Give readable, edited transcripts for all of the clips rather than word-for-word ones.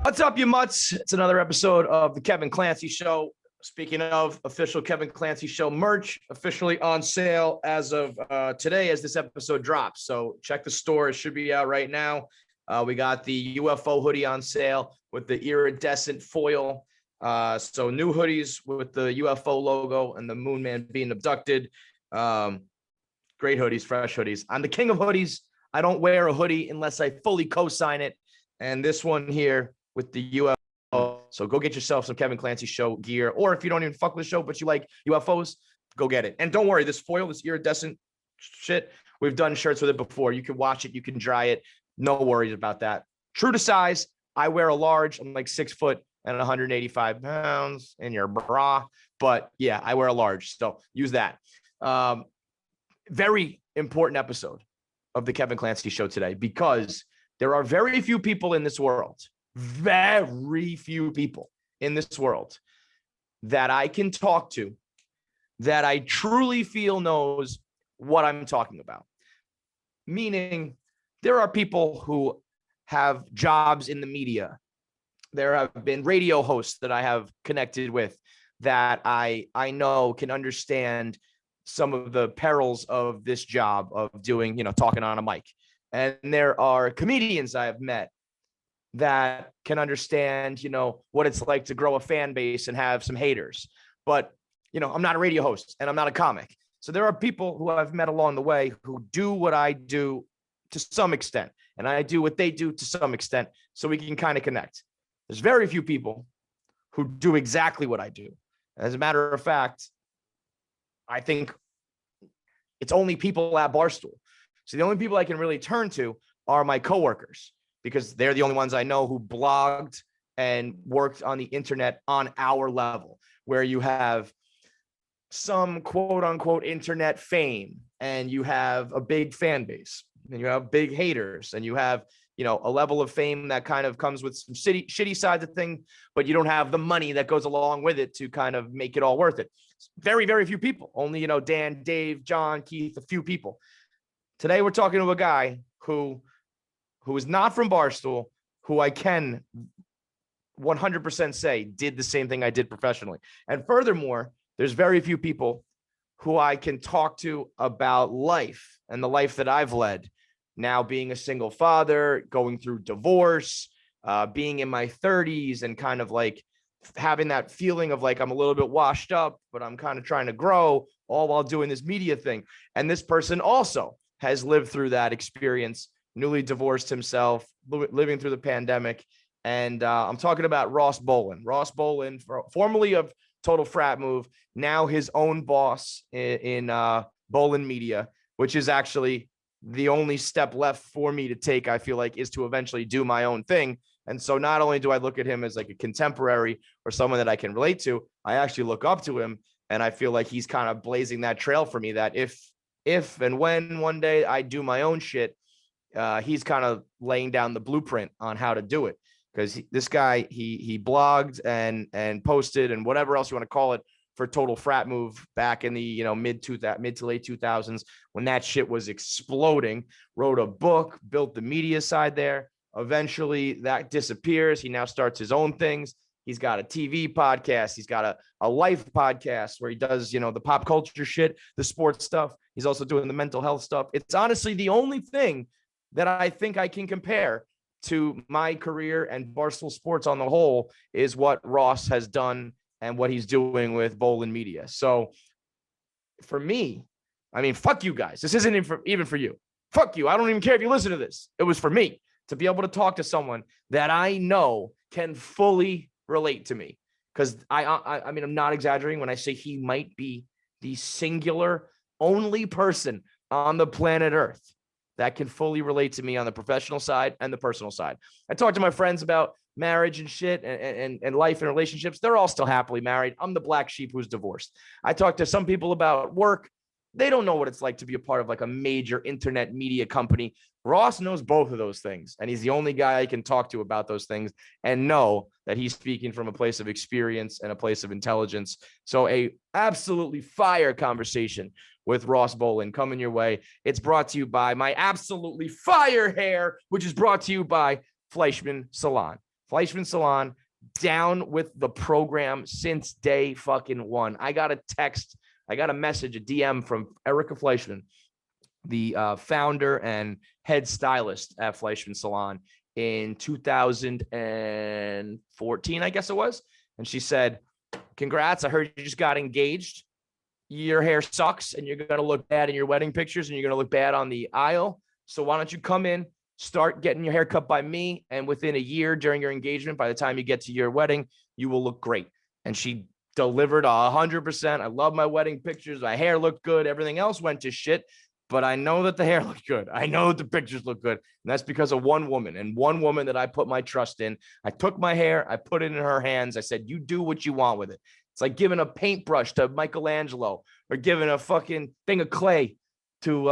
What's up, you mutts? It's another episode of the Kevin Clancy Show. Speaking of official Kevin Clancy Show merch, officially on sale as of today as this episode drops. So check the store. It should be out right now. We got the UFO hoodie on sale with the iridescent foil. So new hoodies with the UFO logo and the moon man being abducted. Great hoodies, fresh hoodies. I'm the king of hoodies. I don't wear a hoodie unless I fully co-sign it. And this one here with the UFO. So go get yourself some Kevin Clancy Show gear. Or if you don't even fuck with the show, but you like UFOs, go get it. And don't worry, this foil, this iridescent shit, we've done shirts with it before. You can wash it. You can dry it. No worries about that. True to size, I wear a large. I'm like 6 foot and 185 pounds in your bra. But yeah, I wear a large. So use that. Very important episode of the Kevin Clancy Show today, because there are very few people in this world, very few people in this world that I can talk to that I truly feel knows what I'm talking about. Meaning, there are people who have jobs in the media. There have been radio hosts that I have connected with that I know can understand some of the perils of this job of doing, talking on a mic. And there are comedians I have met that can understand, what it's like to grow a fan base and have some haters. But, I'm not a radio host and I'm not a comic. So there are people who I've met along the way who do what I do to some extent, and I do what they do to some extent, so we can kind of connect. There's very few people who do exactly what I do. As a matter of fact, I think it's only people at Barstool. So the only people I can really turn to are my coworkers, because they're the only ones I know who blogged and worked on the internet on our level, where you have some quote unquote internet fame and you have a big fan base and you have big haters and you have, a level of fame that kind of comes with some shitty sides of things, but you don't have the money that goes along with it to kind of make it all worth it. Very, very few people. Only, Dan, Dave, John, Keith, a few people. Today, we're talking to a guy who is not from Barstool, who I can 100% say did the same thing I did professionally. And furthermore, there's very few people who I can talk to about life and the life that I've led. Now being a single father, going through divorce, being in my 30s and kind of like having that feeling of like I'm a little bit washed up, but I'm kind of trying to grow, all while doing this media thing. And this person also has lived through that experience, newly divorced himself, living through the pandemic. And I'm talking about Ross Bolen. Ross Bolen, formerly of Total Frat Move, now his own boss in Bolen Media, which is actually the only step left for me to take, I feel like, is to eventually do my own thing. And so not only do I look at him as like a contemporary or someone that I can relate to, I actually look up to him. And I feel like he's kind of blazing that trail for me, that if and when one day I do my own shit, he's kind of laying down the blueprint on how to do it. Because this guy, he blogged and posted and whatever else you want to call it for Total Frat Move back in the mid to late 2000s, when that shit was exploding. Wrote a book, built the media side there. Eventually that disappears. He now starts his own things. He's got a TV podcast. He's got a life podcast where he does, the pop culture shit, the sports stuff. He's also doing the mental health stuff. It's honestly the only thing that I think I can compare to my career and Barstool Sports on the whole is what Ross has done and what he's doing with Bolen Media. So for me, I mean, fuck you guys. This isn't even for you. Fuck you. I don't even care if you listen to this. It was for me to be able to talk to someone that I know can fully relate to me. Because I mean, I'm not exaggerating when I say he might be the singular only person on the planet Earth that can fully relate to me on the professional side and the personal side. I talk to my friends about marriage and shit and life and relationships. They're all still happily married. I'm the black sheep who's divorced. I talk to some people about work. They don't know what it's like to be a part of like a major internet media company. Ross knows both of those things, and he's the only guy I can talk to about those things and know that he's speaking from a place of experience and a place of intelligence. So a absolutely fire conversation with Ross Bolen coming your way. It's brought to you by my absolutely fire hair, which is brought to you by Fleischman Salon. Fleischman Salon, down with the program since day fucking one. I got a message, a DM from Erica Fleischman, the founder and head stylist at Fleischman Salon in 2014, I guess it was. And she said, congrats, I heard you just got engaged. Your hair sucks and you're going to look bad in your wedding pictures and you're going to look bad on the aisle. So why don't you come in, start getting your hair cut by me, and within a year during your engagement, by the time you get to your wedding, you will look great. And she delivered 100%. I love my wedding pictures. My hair looked good. Everything else went to shit. But I know that the hair looked good. I know that the pictures look good. And that's because of one woman that I put my trust in. I took my hair, I put it in her hands. I said, you do what you want with it. It's like giving a paintbrush to Michelangelo or giving a fucking thing of clay to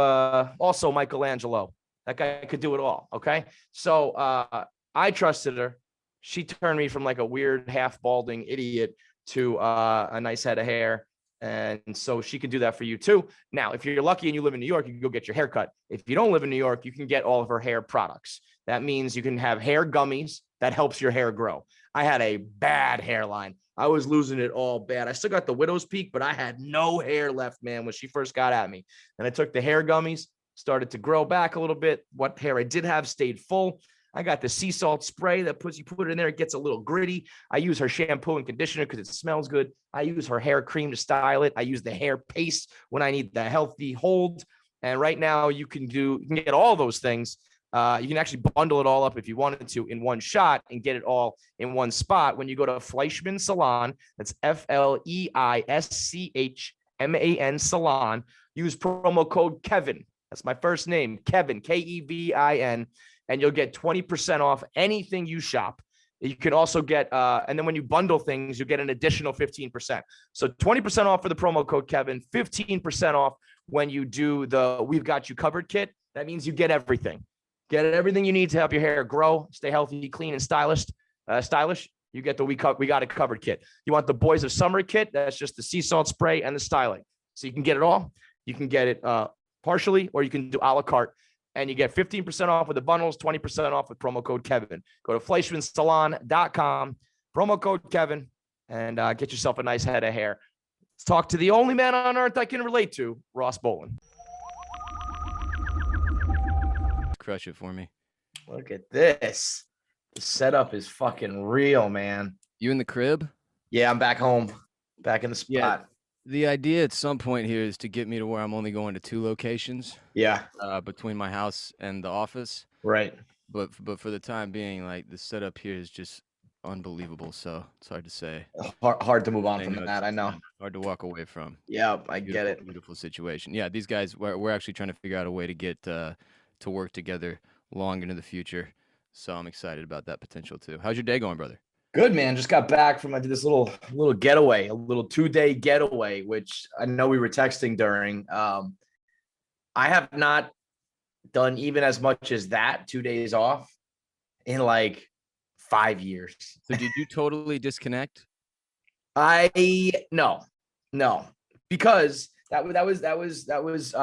also Michelangelo. That guy could do it all. Okay. So I trusted her. She turned me from like a weird half balding idiot to a nice head of hair. And so she can do that for you too. Now, if you're lucky and you live in New York, you can go get your hair cut. If you don't live in New York, you can get all of her hair products. That means you can have hair gummies that helps your hair grow. I had a bad hairline. I was losing it all bad. I still got the widow's peak, but I had no hair left, man, when she first got at me. And I took the hair gummies, started to grow back a little bit. What hair I did have stayed full. I got the sea salt spray that you put it in there. It gets a little gritty. I use her shampoo and conditioner because it smells good. I use her hair cream to style it. I use the hair paste when I need the healthy hold. And right now you can get all those things. You can actually bundle it all up if you wanted to in one shot and get it all in one spot. When you go to Fleischman Salon, that's FLEISCHMAN Salon, use promo code Kevin. That's my first name, Kevin, KEVIN. And you'll get 20% off anything you shop. You can also get, and then when you bundle things, you get an additional 15%. So 20% off for the promo code Kevin, 15% off when you do the We've Got You Covered kit. That means you get everything. Get everything you need to help your hair grow, stay healthy, clean, and stylish. You get the We Got It Covered kit. You want the Boys of Summer kit? That's just the sea salt spray and the styling. So you can get it all. You can get it partially, or you can do a la carte. And you get 15% off with the bundles, 20% off with promo code Kevin. Go to FleischmanSalon.com, promo code Kevin, and get yourself a nice head of hair. Let's talk to the only man on earth I can relate to, Ross Bolen. Crush it for me. Look at this. The setup is fucking real, man. You in the crib? Yeah, I'm back home, back in the spot. Yeah. The idea at some point here is to get me to where I'm only going to 2 locations. Yeah. Between my house and the office. Right. But for the time being, like, the setup here is just unbelievable. So it's hard to say. Hard to move on from that. I know. Hard to walk away from. Yeah, I get it. Beautiful situation. Yeah, these guys, we're actually trying to figure out a way to get to work together long into the future. So I'm excited about that potential too. How's your day going, brother? Good, man. Just got back from, I did this little getaway, a little 2-day getaway, which I know we were texting during. I have not done even as much as that, 2 days off, in like 5 years. So did you totally disconnect? No, because that was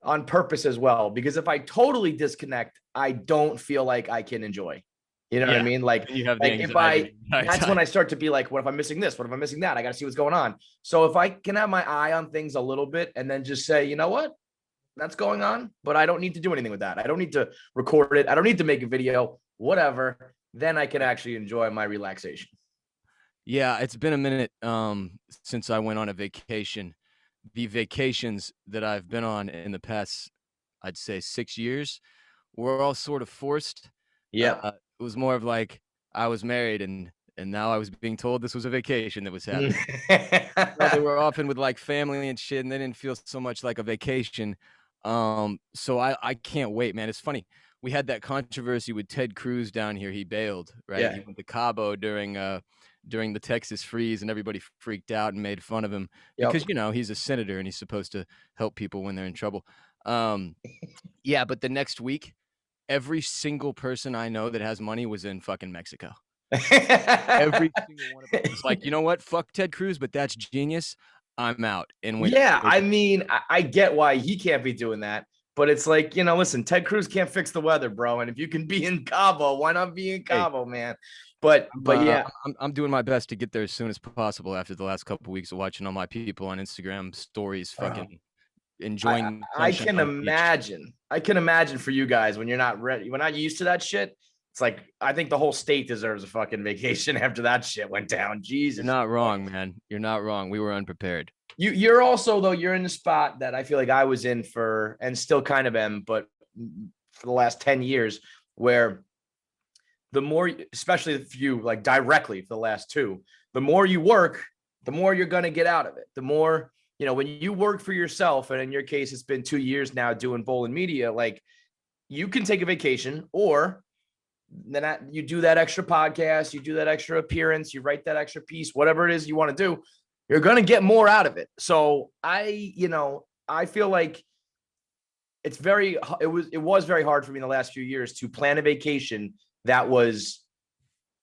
on purpose as well. Because if I totally disconnect, I don't feel like I can enjoy. You know what I mean? Like, that's when I start to be like, what if I'm missing this? What if I'm missing that? I got to see what's going on. So if I can have my eye on things a little bit and then just say, you know what, that's going on, but I don't need to do anything with that. I don't need to record it. I don't need to make a video, whatever. Then I can actually enjoy my relaxation. Yeah, it's been a minute since I went on a vacation. The vacations that I've been on in the past, I'd say 6 years, were all sort of forced. Yeah. It was more of like I was married and now I was being told this was a vacation that was happening. They were often with like family and shit, and they didn't feel so much like a vacation. So I can't wait, man. It's funny. We had that controversy with Ted Cruz down here. He bailed, right? Yeah. He went to Cabo during the Texas freeze, and everybody freaked out and made fun of him because, you know, he's a senator and he's supposed to help people when they're in trouble. Yeah, but the next week, every single person I know that has money was in fucking Mexico. Every single one of them. It's like, you know what? Fuck Ted Cruz, but that's genius. I'm out. And I mean, I get why he can't be doing that, But it's like, you know, listen, Ted Cruz can't fix the weather, bro. And if you can be in Cabo, why not be in Cabo, man? But yeah, I'm doing my best to get there as soon as possible after the last couple of weeks of watching all my people on Instagram stories fucking enjoying I can imagine. I can imagine for you guys when you're not ready, when not used to that shit. It's like I think the whole state deserves a fucking vacation after that shit went down. Jesus. You're not wrong, man. You're not wrong. We were unprepared. You're also, though, you're in the spot that I feel like I was in for, and still kind of am, but for the last 10 years, where the more, especially if you like directly for the last 2, the more you work, the more you're going to get out of it. The more, you know, when you work for yourself, and in your case, it's been 2 years now doing Bolen Media, like you can take a vacation, or then you do that extra podcast, you do that extra appearance, you write that extra piece, whatever it is you want to do, you're going to get more out of it. So I feel like it was very hard for me in the last few years to plan a vacation that was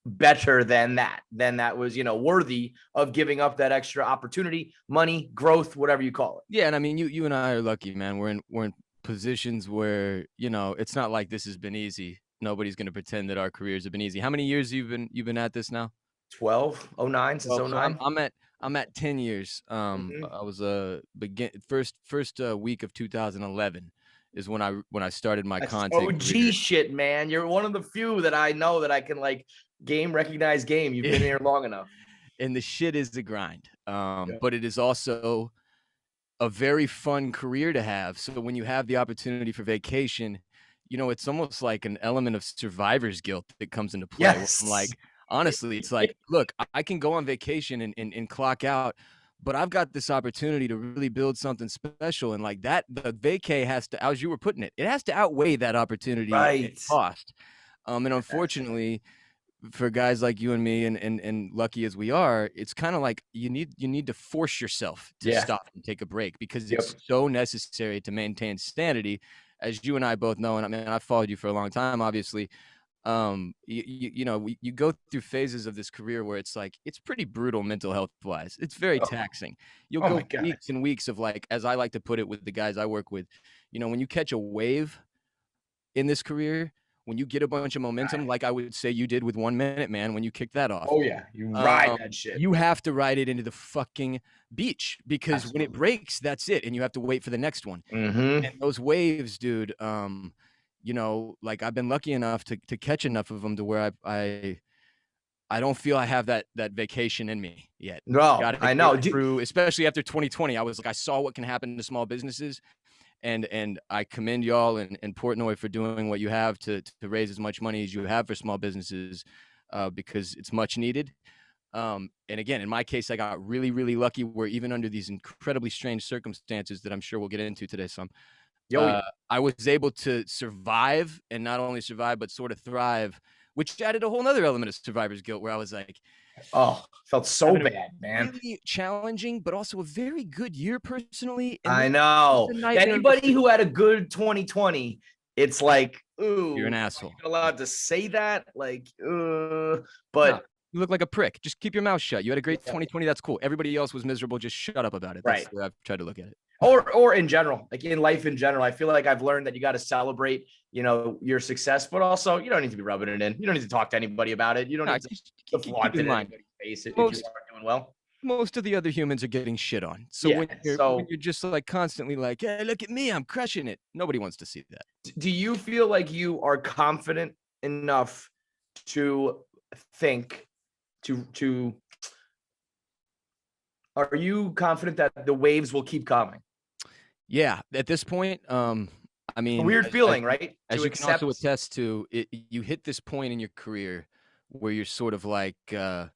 better than that was, you know, worthy of giving up that extra opportunity, money, growth, whatever you call it. Yeah. And I mean, you and I are lucky, man. We're in positions where, you know, it's not like this has been easy. Nobody's going to pretend that our careers have been easy. How many years you've been at this now? 09 since 09. So I'm at 10 years. I was first week of 2011 is when I started my content. OG shit, man. You're one of the few that I know that I can like recognize game. You've been here long enough. And the shit is the grind. But it is also a very fun career to have. So when you have the opportunity for vacation, you know, it's almost like an element of survivor's guilt that comes into play. Yes. I'm like, honestly, it's like, look, I can go on vacation and clock out, but I've got this opportunity to really build something special. And like that, the vacay has to, as you were putting it, it has to outweigh that opportunity cost. And unfortunately, for guys like you and me, and lucky as we are, it's kind of like you need to force yourself to stop and take a break, because it's so necessary to maintain sanity, as you and I both know. And I mean, I've followed you for a long time, obviously. You know, you go through phases of this career where it's like, it's pretty brutal mental health wise. It's very taxing. You'll go weeks and weeks of, like, as I like to put it with the guys I work with, you know, when you catch a wave in this career, when you get a bunch of momentum, like I would say you did with 1 Minute Man, when you kick that off. Oh yeah, you ride that shit. You have to ride it into the fucking beach, because when it breaks, that's it, and you have to wait for the next one. And those waves, dude, you know, like I've been lucky enough to catch enough of them to where I don't feel I have that vacation in me yet. No, I know. Through, especially after 2020, I was like, I saw what can happen to small businesses. And I commend y'all and Portnoy for doing what you have to raise as much money as you have for small businesses, because it's much needed. And again, in my case, I got really, really lucky, where even under these incredibly strange circumstances that I'm sure we'll get into today some, I was able to survive, and not only survive, but sort of thrive, which added a whole nother element of survivor's guilt, where I was like, felt so bad, man. Really challenging, but also a very good year personally. And I know. Anybody who had a good 2020, it's like, ooh, you're an asshole. You're allowed to say that, like, but no, you look like a prick. Just keep your mouth shut. You had a great 2020. That's cool. Everybody else was miserable. Just shut up about it. That's the way I've tried to look at it. Or in general, like in life in general, I feel like I've learned that you got to celebrate, you know, your success, but also you don't need to be rubbing it in. You don't need to talk to anybody about it. You don't need to flaunt it in anybody's face if you are doing well. Most of the other humans are getting shit on. So when you're just like constantly like, hey, look at me, I'm crushing it. Nobody wants to see that. Do you feel like you are confident enough to think are you confident that the waves will keep coming? Yeah, at this point, I mean, a weird feeling, right? As you can also attest to, you hit this point in your career where you're sort of like, okay,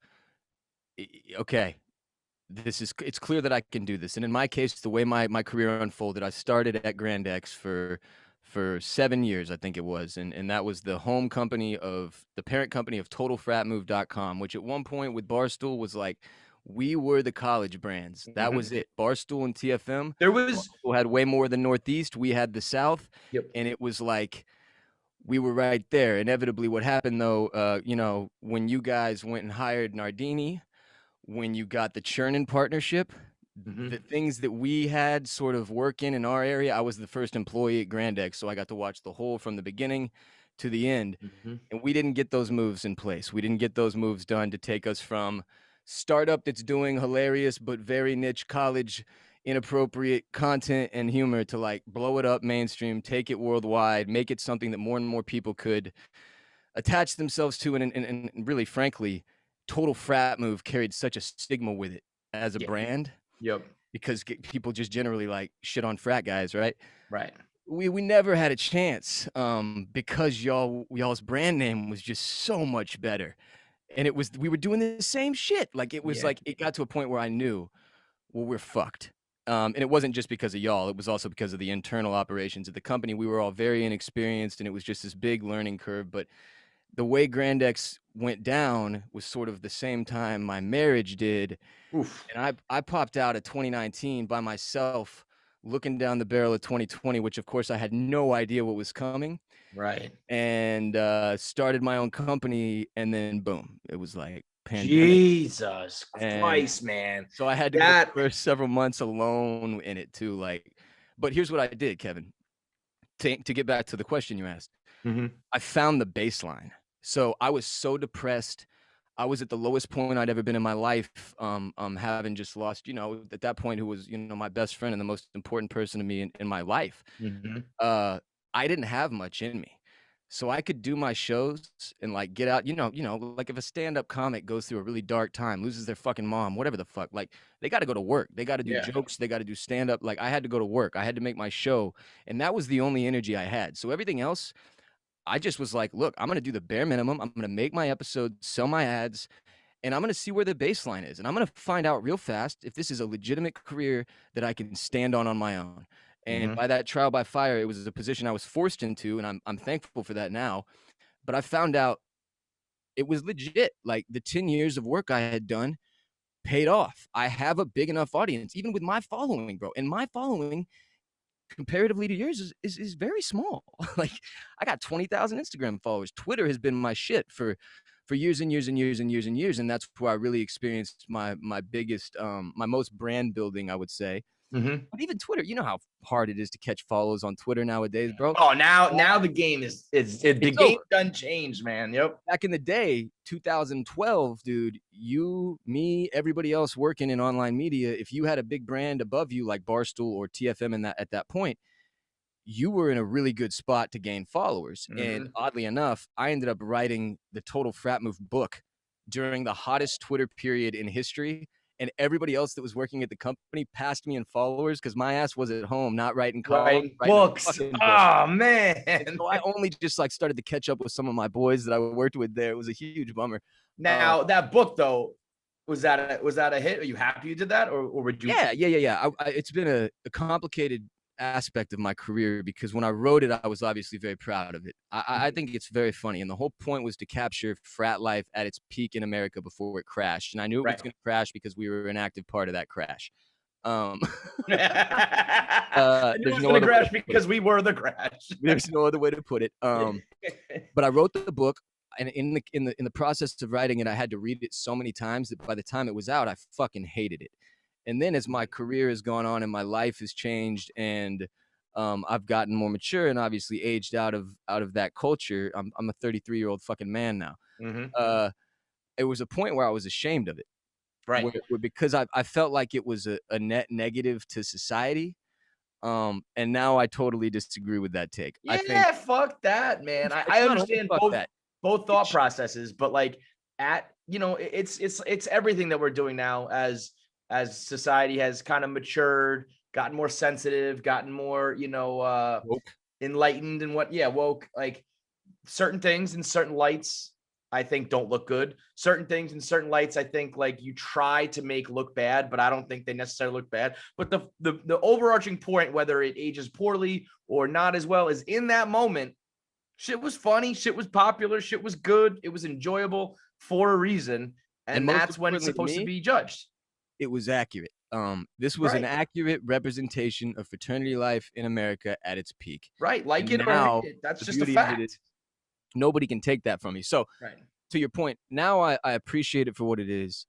it's clear that I can do this. And in my case, the way my career unfolded, I started at GrandX for 7 years, I think it was, and that was the home company of the parent company of TotalFratMove.com, which at one point with Barstool was like, we were the college brands. That was it. Barstool and TFM. Barstool had way more than Northeast. We had the South. And it was like, we were right there. Inevitably, what happened though, you know, when you guys went and hired Nardini, when you got the Chernin partnership, the things that we had sort of working in our area, I was the first employee at GrandX, so I got to watch the whole from the beginning to the end. And we didn't get those moves in place. We didn't get those moves done to take us from startup that's doing hilarious but very niche college inappropriate content and humor to like blow it up mainstream, take it worldwide, make it something that more and more people could attach themselves to. And really, frankly, Total Frat Move carried such a stigma with it as a brand. Yep. Because people just generally like shit on frat guys, right? Right. We never had a chance because y'all's brand name was just so much better. And we were doing the same shit. Like it was like it got to a point where I knew, well, we're fucked. And it wasn't just because of y'all. It was also because of the internal operations of the company. We were all very inexperienced, and it was just this big learning curve. But the way GrandX went down was sort of the same time my marriage did. Oof. And I popped out of 2019 by myself, looking down the barrel of 2020, which of course I had no idea what was coming. Right. And started my own company, and then boom, it was like pandemic. Jesus Christ, man. So I had to go for several months alone in it too. Like, but here's what I did, Kevin. To get back to the question you asked, I found the baseline. So I was so depressed. I was at the lowest point I'd ever been in my life, having just lost, at that point, who was, my best friend and the most important person to me in my life. I didn't have much in me. So I could do my shows and like get out, like if a stand-up comic goes through a really dark time, loses their fucking mom, whatever the fuck, like they got to go to work. They got to do jokes. They got to do stand-up. Like I had to go to work. I had to make my show. And that was the only energy I had. So everything else, I just was like, look, I'm going to do the bare minimum. I'm going to make my episode, sell my ads, and I'm going to see where the baseline is. And I'm going to find out real fast if this is a legitimate career that I can stand on my own. And by that trial by fire, it was a position I was forced into, and I'm thankful for that now. But I found out it was legit. Like the 10 years of work I had done paid off. I have a big enough audience, even with my following, bro. And my following, comparatively to yours, is very small. Like I got 20,000 Instagram followers. Twitter has been my shit for years and years and years and years and years. And that's where I really experienced my biggest, my most brand building, I would say. But even Twitter, you know how hard it is to catch follows on Twitter nowadays, bro. Oh, now the game is the game done changed, man. Yep. Back in the day, 2012, dude, you, me, everybody else working in online media, if you had a big brand above you like Barstool or TFM at that point, you were in a really good spot to gain followers. And oddly enough, I ended up writing the Total Frat Move book during the hottest Twitter period in history. And everybody else that was working at the company passed me in followers because my ass was at home, not writing columns, books. Oh, man. So I only just like started to catch up with some of my boys that I worked with there. It was a huge bummer. Now that book though, was that a hit? Are you happy you did that, or would you? Yeah. It's been a complicated aspect of my career because when I wrote it, I was obviously very proud of it. I think it's very funny, and the whole point was to capture frat life at its peak in America before it crashed, and I knew it was going to crash because we were an active part of that crash. There's no other crash because we were the crash. There's no other way to put it. But I wrote the book, and in the process of writing it, I had to read it so many times that by the time it was out, I fucking hated it. And then as my career has gone on and my life has changed and I've gotten more mature and obviously aged out of that culture, I'm a 33-year-old fucking man now. It was a point where I was ashamed of it. Right. Because I felt like it was a net negative to society. And now I totally disagree with that take. Yeah, I think, fuck that, man. I understand both thought processes, but like it's everything that we're doing now as society has kind of matured, gotten more sensitive, gotten more, enlightened and woke. Like certain things in certain lights, I think don't look good. Certain things in certain lights, I think like you try to make look bad, but I don't think they necessarily look bad. But the overarching point, whether it ages poorly or not as well, is in that moment, shit was funny, shit was popular, shit was good, it was enjoyable for a reason, and that's when it's supposed to be judged. It was accurate. This was an accurate representation of fraternity life in America at its peak. Right. Like it or hate it. That's just a fact. Nobody can take that from me. So to your point, now I appreciate it for what it is.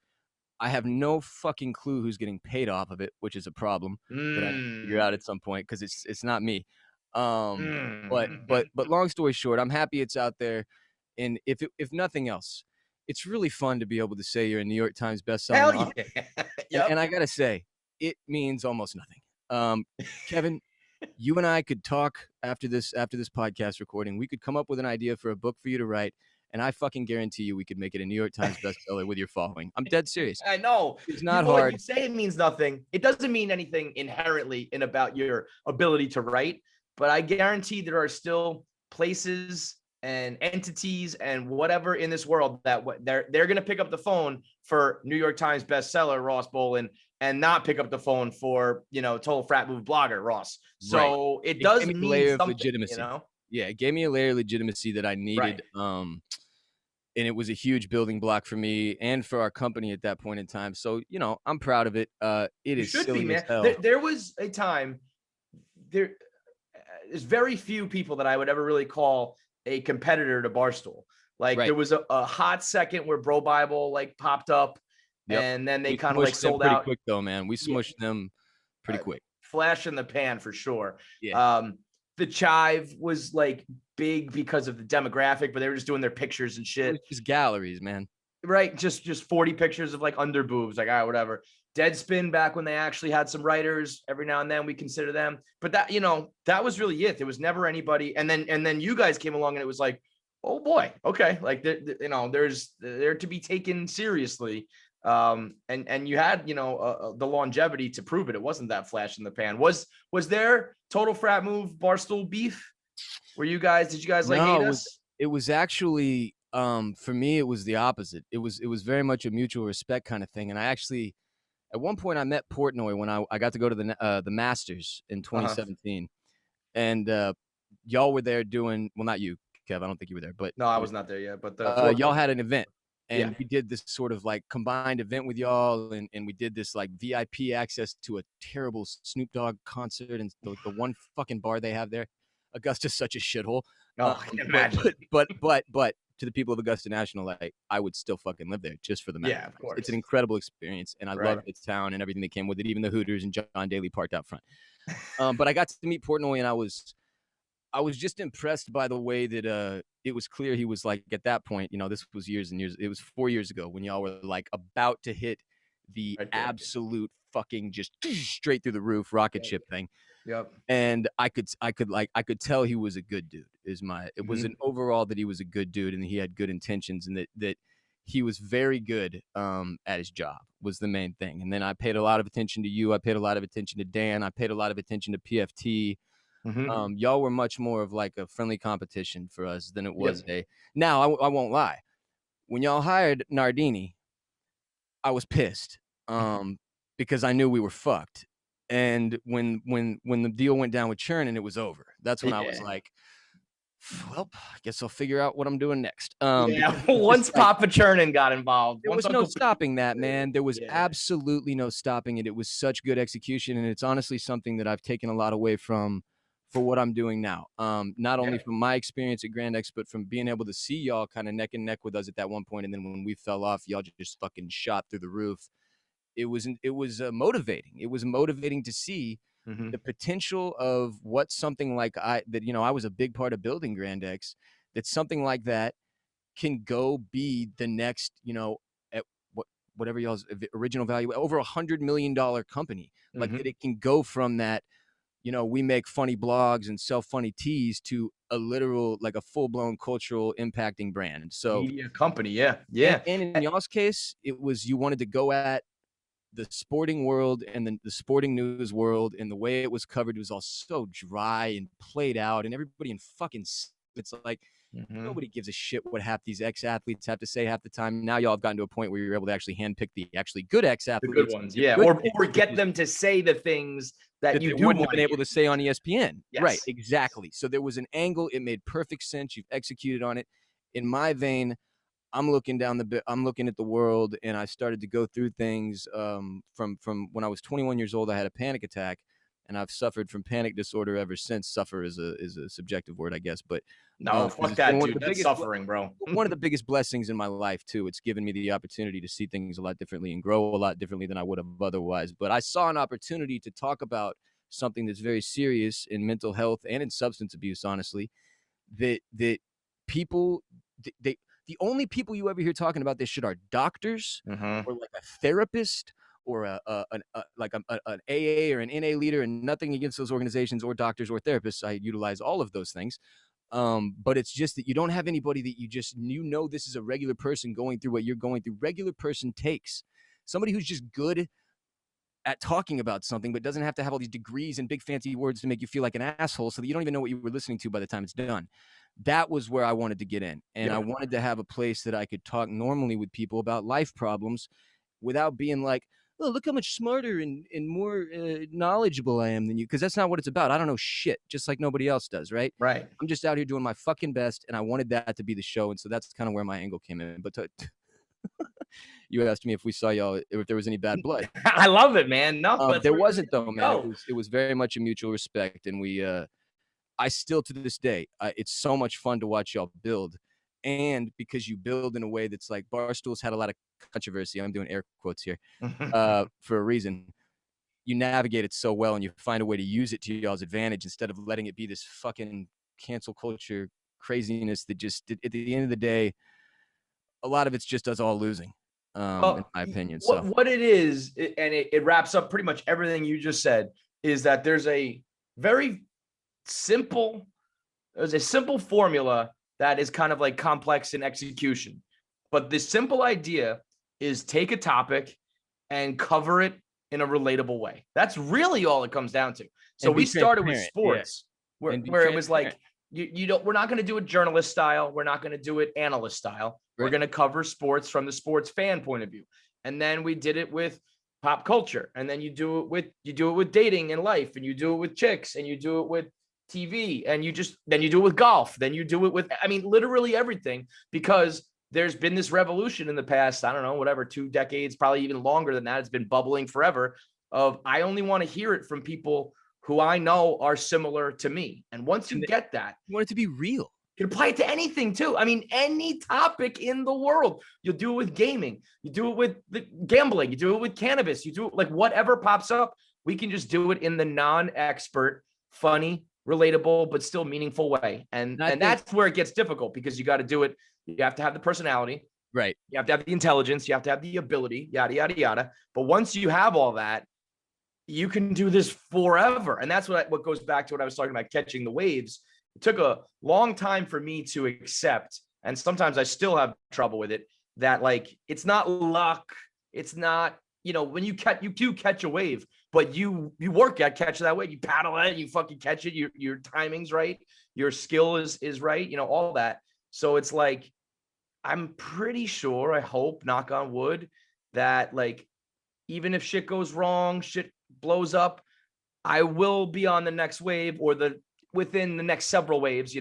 I have no fucking clue who's getting paid off of it, which is a problem that I need to figure out at some point because it's not me. But long story short, I'm happy it's out there, and if nothing else, it's really fun to be able to say you're a New York Times bestselling author. Yeah. Yep. And I gotta say, it means almost nothing. Kevin, you and I could talk after this podcast recording. We could come up with an idea for a book for you to write. And I fucking guarantee you we could make it a New York Times bestseller with your following. I'm dead serious. I know. It's not hard. You say it means nothing. It doesn't mean anything inherently in about your ability to write. But I guarantee there are still places and entities and whatever in this world that they're going to pick up the phone for New York Times bestseller Ross Bolen and not pick up the phone for, total Frat Move blogger Ross. So It does mean layer something, of legitimacy. Yeah, it gave me a layer of legitimacy that I needed. Right. And it was a huge building block for me and for our company at that point in time. So, I'm proud of it. It is silly as hell. There was a time there's very few people that I would ever really call a competitor to Barstool. Like there was a hot second where Bro Bible popped up and then they kind of sold out quick though, man. We smushed them pretty quick. Flash in the pan for sure. Yeah. The Chive was big because of the demographic, but they were just doing their pictures and shit. Just galleries, man. Right. Just 40 pictures of under boobs. All right, whatever. Deadspin back when they actually had some writers. Every now and then we consider them. But that, that was really it. There was never anybody. And then you guys came along and it was like, oh boy, okay. There's to be taken seriously. And you had, the longevity to prove it. It wasn't that flash in the pan. Was there total Frat Move Barstool beef? Did you guys hate us? It was actually, for me, it was the opposite. It was very much a mutual respect kind of thing. And I actually, at one point I met Portnoy when I got to go to the Masters in 2017 and, y'all were there doing, well, not you, Kev, I don't think you were there, but no, I was not there yet, but y'all had an event. And we did this sort of combined event with y'all, and we did this VIP access to a terrible Snoop Dogg concert and the one fucking bar they have there. Augusta's such a shithole. Oh, I can imagine. But to the people of Augusta National, I would still fucking live there just for the match. Yeah, of course. It's an incredible experience, and I love its town and everything that came with it, even the Hooters and John Daly parked out front. But I got to meet Portnoy, and I was just impressed by the way that it was clear he was at that point, this was years and years. It was 4 years ago when y'all were about to hit the absolute fucking just straight through the roof rocket ship thing. Yep. And I could tell he was a good dude. It was an overall that he was a good dude and he had good intentions and that he was very good at his job was the main thing. And then I paid a lot of attention to you. I paid a lot of attention to Dan. I paid a lot of attention to PFT. Y'all were much more of a friendly competition for us than it was now I won't lie. When y'all hired Nardini, I was pissed because I knew we were fucked. And when the deal went down with Churn and it was over, that's when I was like, well, I guess I'll figure out what I'm doing next. Once Papa Churnin got involved, there was no stopping that, man. There was absolutely no stopping it. It was such good execution. And it's honestly something that I've taken a lot away from for what I'm doing now. Not only from my experience at GrandX, but from being able to see y'all kind of neck and neck with us at that one point. And then when we fell off, y'all just fucking shot through the roof. It was motivating. It was motivating to see the potential of what something I was a big part of building GrandX, that something like that can go be the next, at whatever y'all's original value, over $100 million company. That it can go from that, we make funny blogs and sell funny tees to a literal, a full-blown cultural impacting brand. So media company. Yeah. And in y'all's case, it was, you wanted to go at the sporting world and the sporting news world, and the way it was covered was all so dry and played out, and everybody in fucking, it's nobody gives a shit what half these ex-athletes have to say half the time. Now y'all have gotten to a point where you're able to actually handpick the actually good ex-athletes. The good ones, or get them to say the things that you wouldn't have been able to say on ESPN. Yes. Right, exactly. So there was an angle. It made perfect sense. You've executed on it. In my vein, I'm looking at the world, and I started to go through things from when I was 21 years old. I had a panic attack, and I've suffered from panic disorder ever since. Suffer is a subjective word, I guess, but no, fuck that, dude. That's suffering, bro. One of the biggest blessings in my life too. It's given me the opportunity to see things a lot differently and grow a lot differently than I would have otherwise. But I saw an opportunity to talk about something that's very serious in mental health and in substance abuse, honestly, that people, the only people you ever hear talking about this shit are doctors or like a therapist or an AA or an NA leader, and nothing against those organizations or doctors or therapists. I utilize all of those things. But it's just that you don't have anybody that this is a regular person going through what you're going through. Regular person takes somebody who's just good at talking about something, but doesn't have to have all these degrees and big fancy words to make you feel like an asshole so that you don't even know what you were listening to by the time it's done. That was where I wanted to get in. And I wanted to have a place that I could talk normally with people about life problems without being like, oh, look how much smarter and more knowledgeable I am than you. Because that's not what it's about. I don't know shit, just like nobody else does, right? Right. I'm just out here doing my fucking best, and I wanted that to be the show. And so that's kind of where my angle came in. But you asked me if we saw y'all, if there was any bad blood. I love it, man. No, there wasn't though, man. It was very much a mutual respect, and I still to this day, it's so much fun to watch y'all build, and because you build in a way that's like Barstool's had a lot of controversy. I'm doing air quotes here for a reason. You navigate it so well, and you find a way to use it to y'all's advantage instead of letting it be this fucking cancel culture craziness that just at the end of the day, a lot of it's just us all losing. In my opinion. What it is, and it wraps up pretty much everything you just said, is that there's a simple formula that is kind of like complex in execution. But the simple idea is take a topic and cover it in a relatable way. That's really all it comes down to. So we started with sports, where it was like, we're not going to do it journalist style. We're not going to do it analyst style. We're going to cover sports from the sports fan point of view. And then we did it with pop culture. And then you do it with dating and life, and you do it with chicks, and you do it with TV, and then you do it with golf. Then you do it with, literally everything, because there's been this revolution in the past, 2 decades, probably even longer than that. It's been bubbling forever of, I only want to hear it from people who I know are similar to me. And once you get that, you want it to be real. You can apply it to anything too. Any topic in the world. You'll do it with gaming. You do it with the gambling. You do it with cannabis. You do it like whatever pops up. We can just do it in the non-expert, funny, relatable, but still meaningful way. And that's where it gets difficult, because you got to do it. You have to have the personality. Right. You have to have the intelligence. You have to have the ability, yada, yada, yada. But once you have all that, you can do this forever. And that's what goes back to what I was talking about, catching the waves. It took a long time for me to accept, and sometimes I still have trouble with it, that like, it's not luck. It's not, when you do catch a wave, but you work at catching that wave, you paddle it, you fucking catch it. Your timing's right. Your skill is right. All that. So it's like, I'm pretty sure, I hope, knock on wood, that like, even if shit goes wrong, shit blows up, I will be on the next wave, or within the next several waves,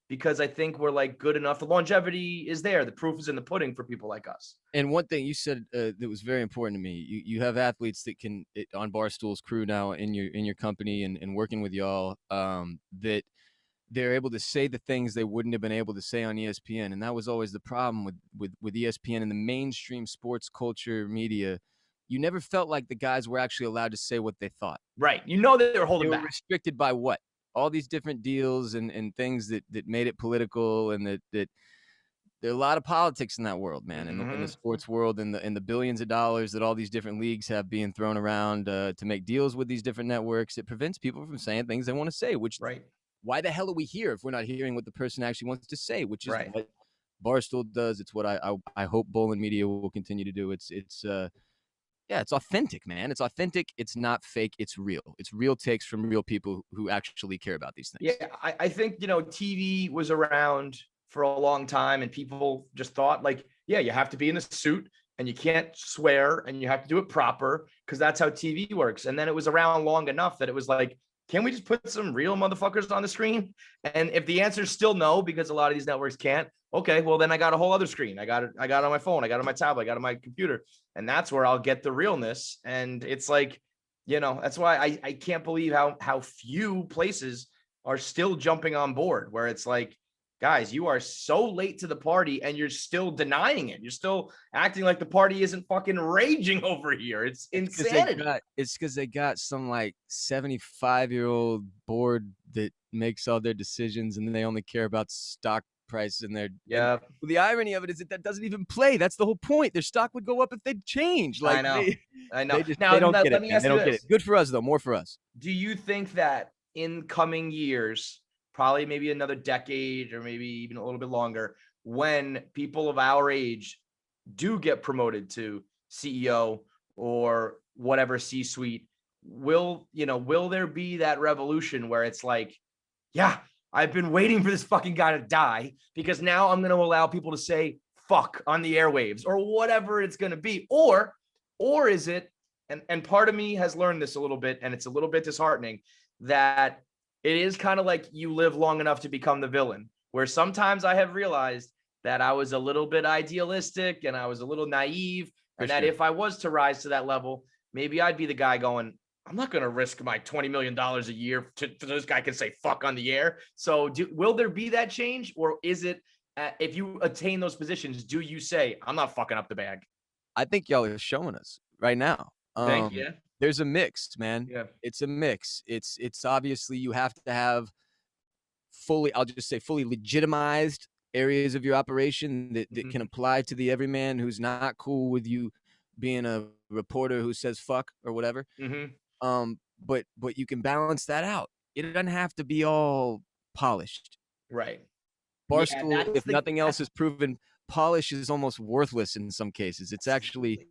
because I think we're like good enough. The longevity is there. The proof is in the pudding for people like us. And one thing you said that was very important to me, you have athletes that can, on Barstool's crew now in your company and working with y'all, that they're able to say the things they wouldn't have been able to say on ESPN. And that was always the problem with ESPN and the mainstream sports culture media. You never felt like the guys were actually allowed to say what they thought. Right. They were holding back. Restricted by what? All these different deals and things that made it political, and that there are a lot of politics in that world, man, in the sports world, and the billions of dollars that all these different leagues have being thrown around to make deals with these different networks. It prevents people from saying things they want to say, which why the hell are we here if we're not hearing what the person actually wants to say, which is what Barstool does. It's what I hope Bolen Media will continue to do. It's authentic, man. It's authentic. It's not fake. It's real. It's real takes from real people who actually care about these things. Yeah, I think, TV was around for a long time, and people just thought like, yeah, you have to be in a suit, and you can't swear, and you have to do it proper, because that's how TV works. And then it was around long enough that it was like, can we just put some real motherfuckers on the screen? And if the answer is still no, because a lot of these networks can't, okay, well then I got a whole other screen. I got it on my phone. I got it on my tablet. I got it on my computer. And that's where I'll get the realness. And it's like, You know, that's why I can't believe how few places are still jumping on board, where it's like, guys, you are so late to the party and you're still denying it. You're still acting like the party isn't fucking raging over here. It's insanity. It's because they got some like 75-year-old board that makes all their decisions, and they only care about stock price. And the irony of it is that doesn't even play. That's the whole point. Their stock would go up if they'd change. Like, I know. They don't get it. They don't get it. Good for us though. More for us. Do you think that in coming years, probably maybe another decade or maybe even a little bit longer, when people of our age do get promoted to CEO or whatever C-suite, will there be that revolution where it's like, yeah, I've been waiting for this fucking guy to die because now I'm going to allow people to say fuck on the airwaves or whatever it's going to be? Or is it, and part of me has learned this a little bit, and it's a little bit disheartening, that it is kind of like you live long enough to become the villain, where sometimes I have realized that I was a little bit idealistic and I was a little naive, and that if I was to rise to that level, maybe I'd be the guy going, I'm not going to risk my $20 million a year so this guy can say fuck on the air. So will there be that change, or is it if you attain those positions, do you say, I'm not fucking up the bag? I think y'all are showing us right now. Thank you. There's a mix, man. Yeah. It's a mix. It's obviously you have to have fully legitimized areas of your operation that can apply to the everyman who's not cool with you being a reporter who says fuck or whatever. But you can balance that out. It doesn't have to be all polished. Right. Barstool, if nothing else is proven, polish is almost worthless in some cases. It's actually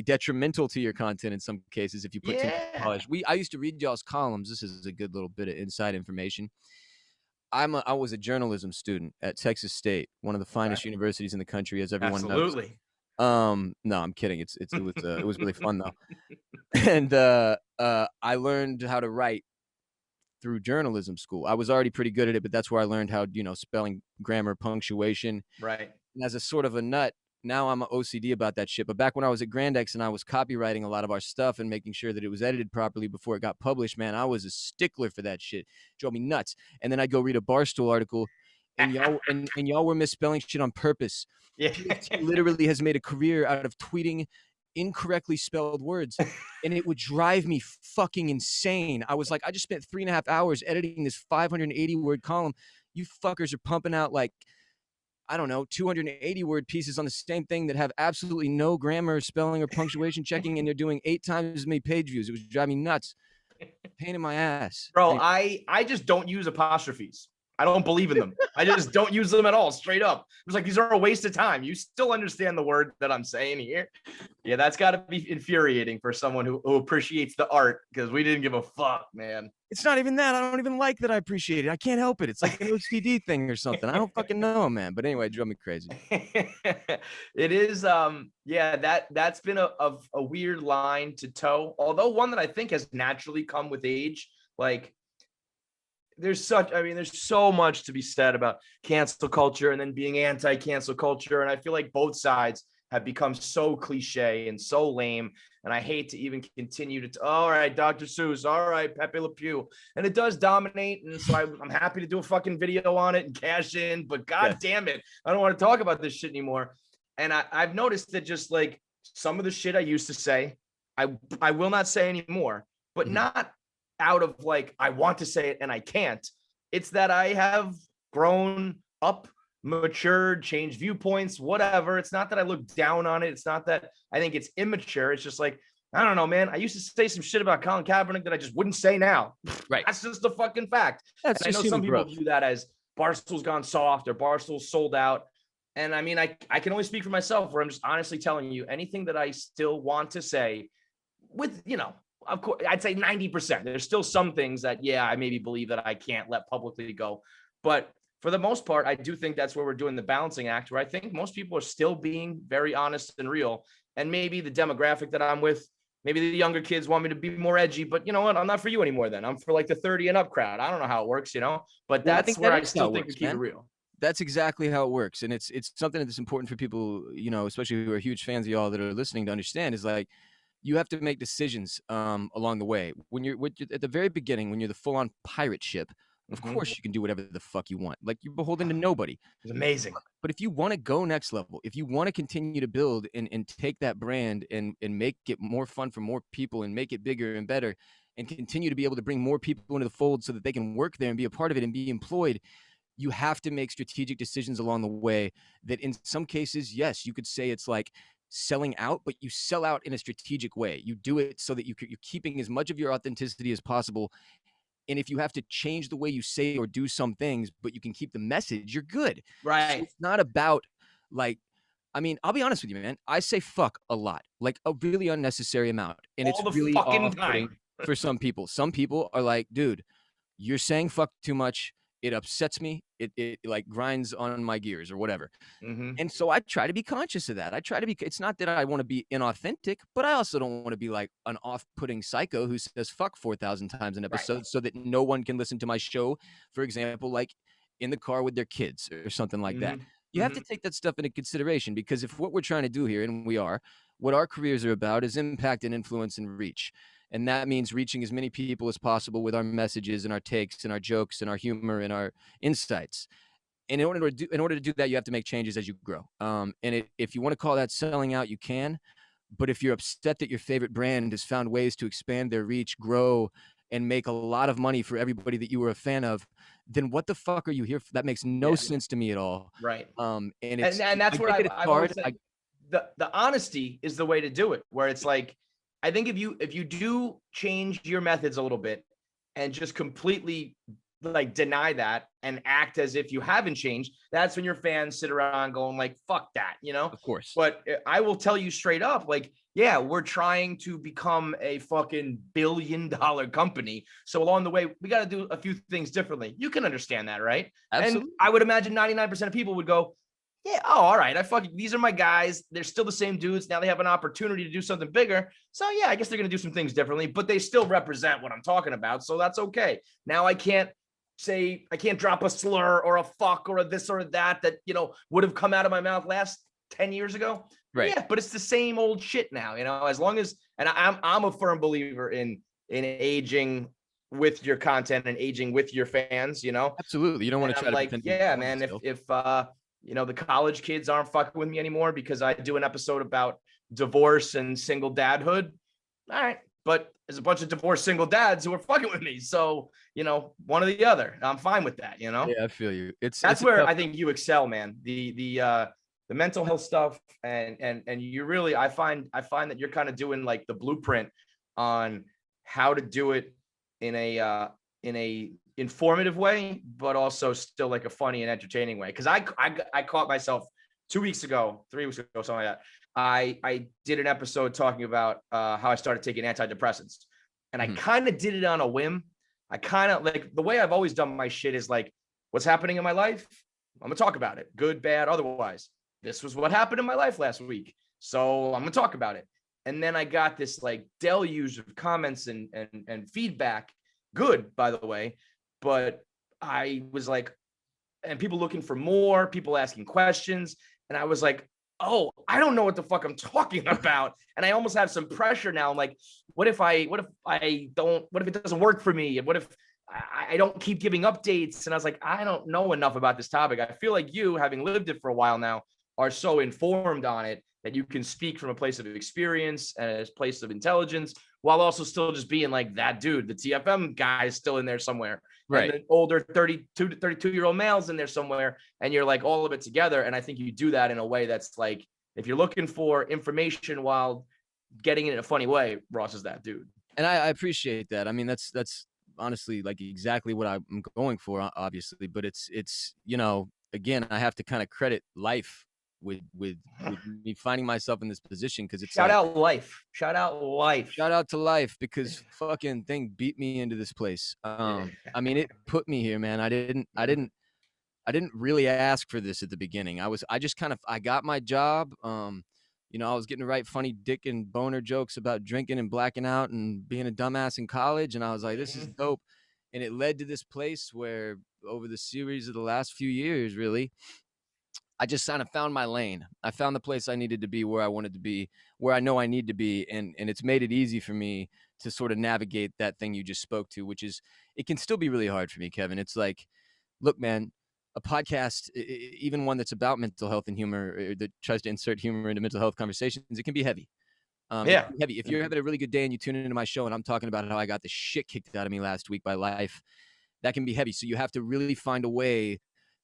detrimental to your content in some cases if you put too much polish. I used to read y'all's columns. This is a good little bit of inside information. I was a journalism student at Texas State, one of the finest universities in the country, as everyone knows. No, I'm kidding. It was really fun though. And I learned how to write through journalism school. I was already pretty good at it, but that's where I learned how, spelling, grammar, punctuation. Right. And as a sort of a nut, now I'm OCD about that shit. But back when I was at GrandX and I was copywriting a lot of our stuff and making sure that it was edited properly before it got published, man, I was a stickler for that shit. It drove me nuts. And then I go read a Barstool article, and y'all were misspelling shit on purpose. Yeah. He literally has made a career out of tweeting incorrectly spelled words, and it would drive me fucking insane. I was like, I just spent 3.5 hours editing this 580 word column. You fuckers are pumping out like, I don't know, 280 word pieces on the same thing that have absolutely no grammar, spelling, or punctuation checking, and they're doing 8 times as many page views. It was driving me nuts. Pain in my ass. Bro, I just don't use apostrophes. I don't believe in them. I just don't use them at all, straight up. It's like, these are a waste of time. You still understand the word that I'm saying here? Yeah, that's got to be infuriating for someone who appreciates the art, because we didn't give a fuck, man. It's not even that. I don't even like that I appreciate it. I can't help it. It's like an OCD thing or something. I don't fucking know, man. But anyway, it drove me crazy. It is, that's been a weird line to toe, although one that I think has naturally come with age. Like, there's so much to be said about cancel culture and then being anti-cancel culture. And I feel like both sides have become so cliche and so lame. And I hate to even continue to, all right, Dr. Seuss, all right, Pepe Le Pew. And it does dominate. And so I'm happy to do a fucking video on it and cash in, but God damn it, I don't want to talk about this shit anymore. And I've noticed that just like some of the shit I used to say, I will not say anymore, but not out of like, I want to say it and I can't. It's that I have grown up, matured, changed viewpoints, whatever. It's not that I look down on it. It's not that I think it's immature. It's just like, I don't know, man. I used to say some shit about Colin Kaepernick that I just wouldn't say now. Right. That's just a fucking fact. And I know some people view that as Barstool's gone soft or Barstool's sold out. And I mean, I can only speak for myself, where I'm just honestly telling you, anything that I still want to say with, of course, I'd say 90%. There's still some things that, I maybe believe that I can't let publicly go. But for the most part, I do think that's where we're doing the balancing act, where I think most people are still being very honest and real. And maybe the demographic that I'm with, maybe the younger kids want me to be more edgy, but you know what? I'm not for you anymore then. I'm for like the 30 and up crowd. I don't know how it works, but that's where I still think we keep it real. That's exactly how it works. And it's something that's important for people, especially who are huge fans of y'all that are listening, to understand, is like, you have to make decisions along the way. When you're at the very beginning, when you're the full-on pirate ship, of course you can do whatever the fuck you want. Like, you're beholden to nobody. It's amazing. But if you want to go next level, if you want to continue to build and take that brand and make it more fun for more people and make it bigger and better and continue to be able to bring more people into the fold so that they can work there and be a part of it and be employed, you have to make strategic decisions along the way that in some cases, yes, you could say it's like selling out, but you sell out in a strategic way. You do it so that you're keeping as much of your authenticity as possible. And if you have to change the way you say or do some things, but you can keep the message, you're good. Right. So it's not about like, I mean, I'll be honest with you, man. I say fuck a lot, like a really unnecessary amount. And all it's the really fucking off-putting time for some people. Some people are like, dude, you're saying fuck too much. It upsets me. It like grinds on my gears or whatever. And so I try to be conscious of that. I try to be, it's not that I want to be inauthentic, but I also don't want to be like an off-putting psycho who says fuck 4,000 times an episode so that no one can listen to my show, for example, like in the car with their kids or something like that. You have to take that stuff into consideration, because if what we're trying to do here, and we are, what our careers are about is impact and influence and reach. And that means reaching as many people as possible with our messages and our takes and our jokes and our humor and our insights. And in order to do that, you have to make changes as you grow. If you want to call that selling out, you can. But if you're upset that your favorite brand has found ways to expand their reach, grow, and make a lot of money for everybody that you were a fan of, then what the fuck are you here for? That makes no sense to me at all. Right. And it's and that's where I've always said the honesty is the way to do it. Where it's like, I think if you do change your methods a little bit and just completely like deny that and act as if you haven't changed, that's when your fans sit around going like, fuck that, you know? Of course. But I will tell you straight up, like, yeah, we're trying to become a fucking billion-dollar company. So along the way, we got to do a few things differently. You can understand that, right? Absolutely. And I would imagine 99% of people would go, yeah, oh, all right. These are my guys. They're still the same dudes. Now they have an opportunity to do something bigger. So yeah, I guess they're going to do some things differently, but they still represent what I'm talking about. So that's okay. Now I can't drop a slur or a fuck or a this or that would have come out of my mouth last 10 years ago. Right. Yeah, but it's the same old shit now, as long as, and I'm a firm believer in aging with your content and aging with your fans, Absolutely. You don't want to try to like, yeah, man, if the college kids aren't fucking with me anymore because I do an episode about divorce and single dadhood. All right. But there's a bunch of divorced single dads who are fucking with me. So, one or the other. I'm fine with that, Yeah, I feel you. That's where I think you excel, man. The mental health stuff and you really, I find that you're kind of doing like the blueprint on how to do it in a informative way, but also still like a funny and entertaining way. Cause I caught myself 3 weeks ago, something like that. I did an episode talking about how I started taking antidepressants, and I kind of did it on a whim. I kind of like the way I've always done my shit is like, what's happening in my life? I'm gonna talk about it, good, bad, otherwise. This was what happened in my life last week, so I'm gonna talk about it. And then I got this like deluge of comments and feedback, good, by the way, but I was like, and people looking for more, people asking questions, and I was like, oh, I don't know what the fuck I'm talking about. And I almost have some pressure now. I'm like, what if it doesn't work for me? And what if I don't keep giving updates? And I was like, I don't know enough about this topic. I feel like you, having lived it for a while now, are so informed on it that you can speak from a place of experience and a place of intelligence, while also still just being like that dude, the TFM guy is still in there somewhere. Right. And the older 32 to 32-year-old males in there somewhere. And you're like all of it together. And I think you do that in a way that's like, if you're looking for information while getting it in a funny way, Ross is that dude. And I appreciate that. I mean, that's honestly like exactly what I'm going for, obviously. But it's again, I have to kind of credit life with me finding myself in this position, because it's shout out life, shout out to life, because fucking thing beat me into this place. I mean, it put me here, man. I didn't really ask for this at the beginning. I got my job. I was getting to write funny dick and boner jokes about drinking and blacking out and being a dumbass in college, and I was like, this is dope. And it led to this place where over the series of the last few years, really, I just kind of found my lane. I found the place I needed to be, where I wanted to be, where I know I need to be. And it's made it easy for me to sort of navigate that thing you just spoke to, which is, it can still be really hard for me, Kevin. It's like, look, man, a podcast, even one that's about mental health and humor, or that tries to insert humor into mental health conversations, it can be heavy. It can be heavy. If you're having a really good day and you tune into my show and I'm talking about how I got the shit kicked out of me last week by life, that can be heavy. So you have to really find a way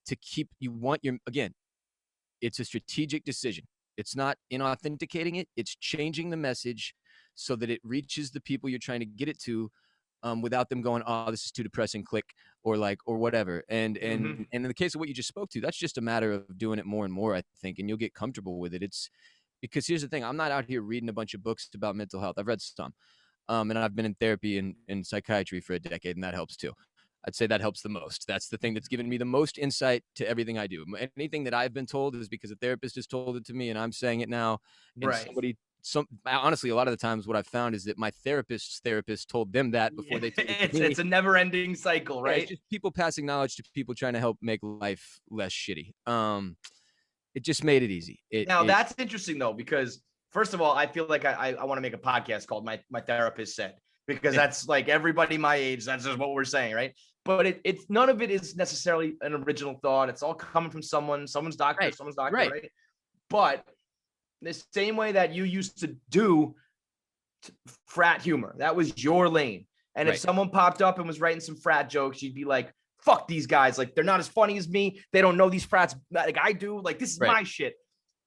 to keep, again, it's a strategic decision. It's not inauthenticating it. It's changing the message so that it reaches the people you're trying to get it to, without them going, oh, this is too depressing, click, or whatever. And in the case of what you just spoke to, that's just a matter of doing it more and more, I think, and you'll get comfortable with it. It's because here's the thing. I'm not out here reading a bunch of books about mental health. I've read some, and I've been in therapy and psychiatry for a decade, and that helps too. I'd say that helps the most. That's the thing that's given me the most insight to everything I do. Anything that I've been told is because a therapist has told it to me and I'm saying it now. And honestly, a lot of the times what I've found is that my therapist's therapist told them that before they told it to me. It's a never ending cycle, right? It's just people passing knowledge to people trying to help make life less shitty. It just made it easy. That's interesting though, because first of all, I feel like I want to make a podcast called My Therapist Said, because that's like everybody my age. That's just what we're saying, right? But it's none of it is necessarily an original thought. It's all coming from someone's doctor, someone's doctor, right? But the same way that you used to do frat humor, that was your lane. And if someone popped up and was writing some frat jokes, you'd be like, fuck these guys. Like, they're not as funny as me. They don't know these frats like I do. Like, this is my shit.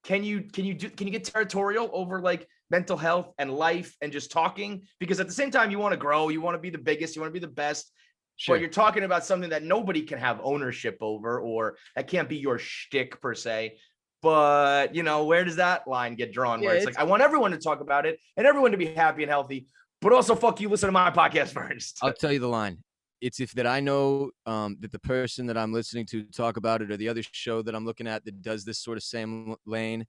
Can you get territorial over like mental health and life and just talking? Because at the same time, you want to grow, you want to be the biggest, you want to be the best. Sure. But you're talking about something that nobody can have ownership over, or that can't be your shtick per se. But where does that line get drawn? Where it's like, I want everyone to talk about it and everyone to be happy and healthy, but also fuck you, listen to my podcast first. I'll tell you the line. It's if that I know that the person that I'm listening to talk about it, or the other show that I'm looking at that does this sort of same lane,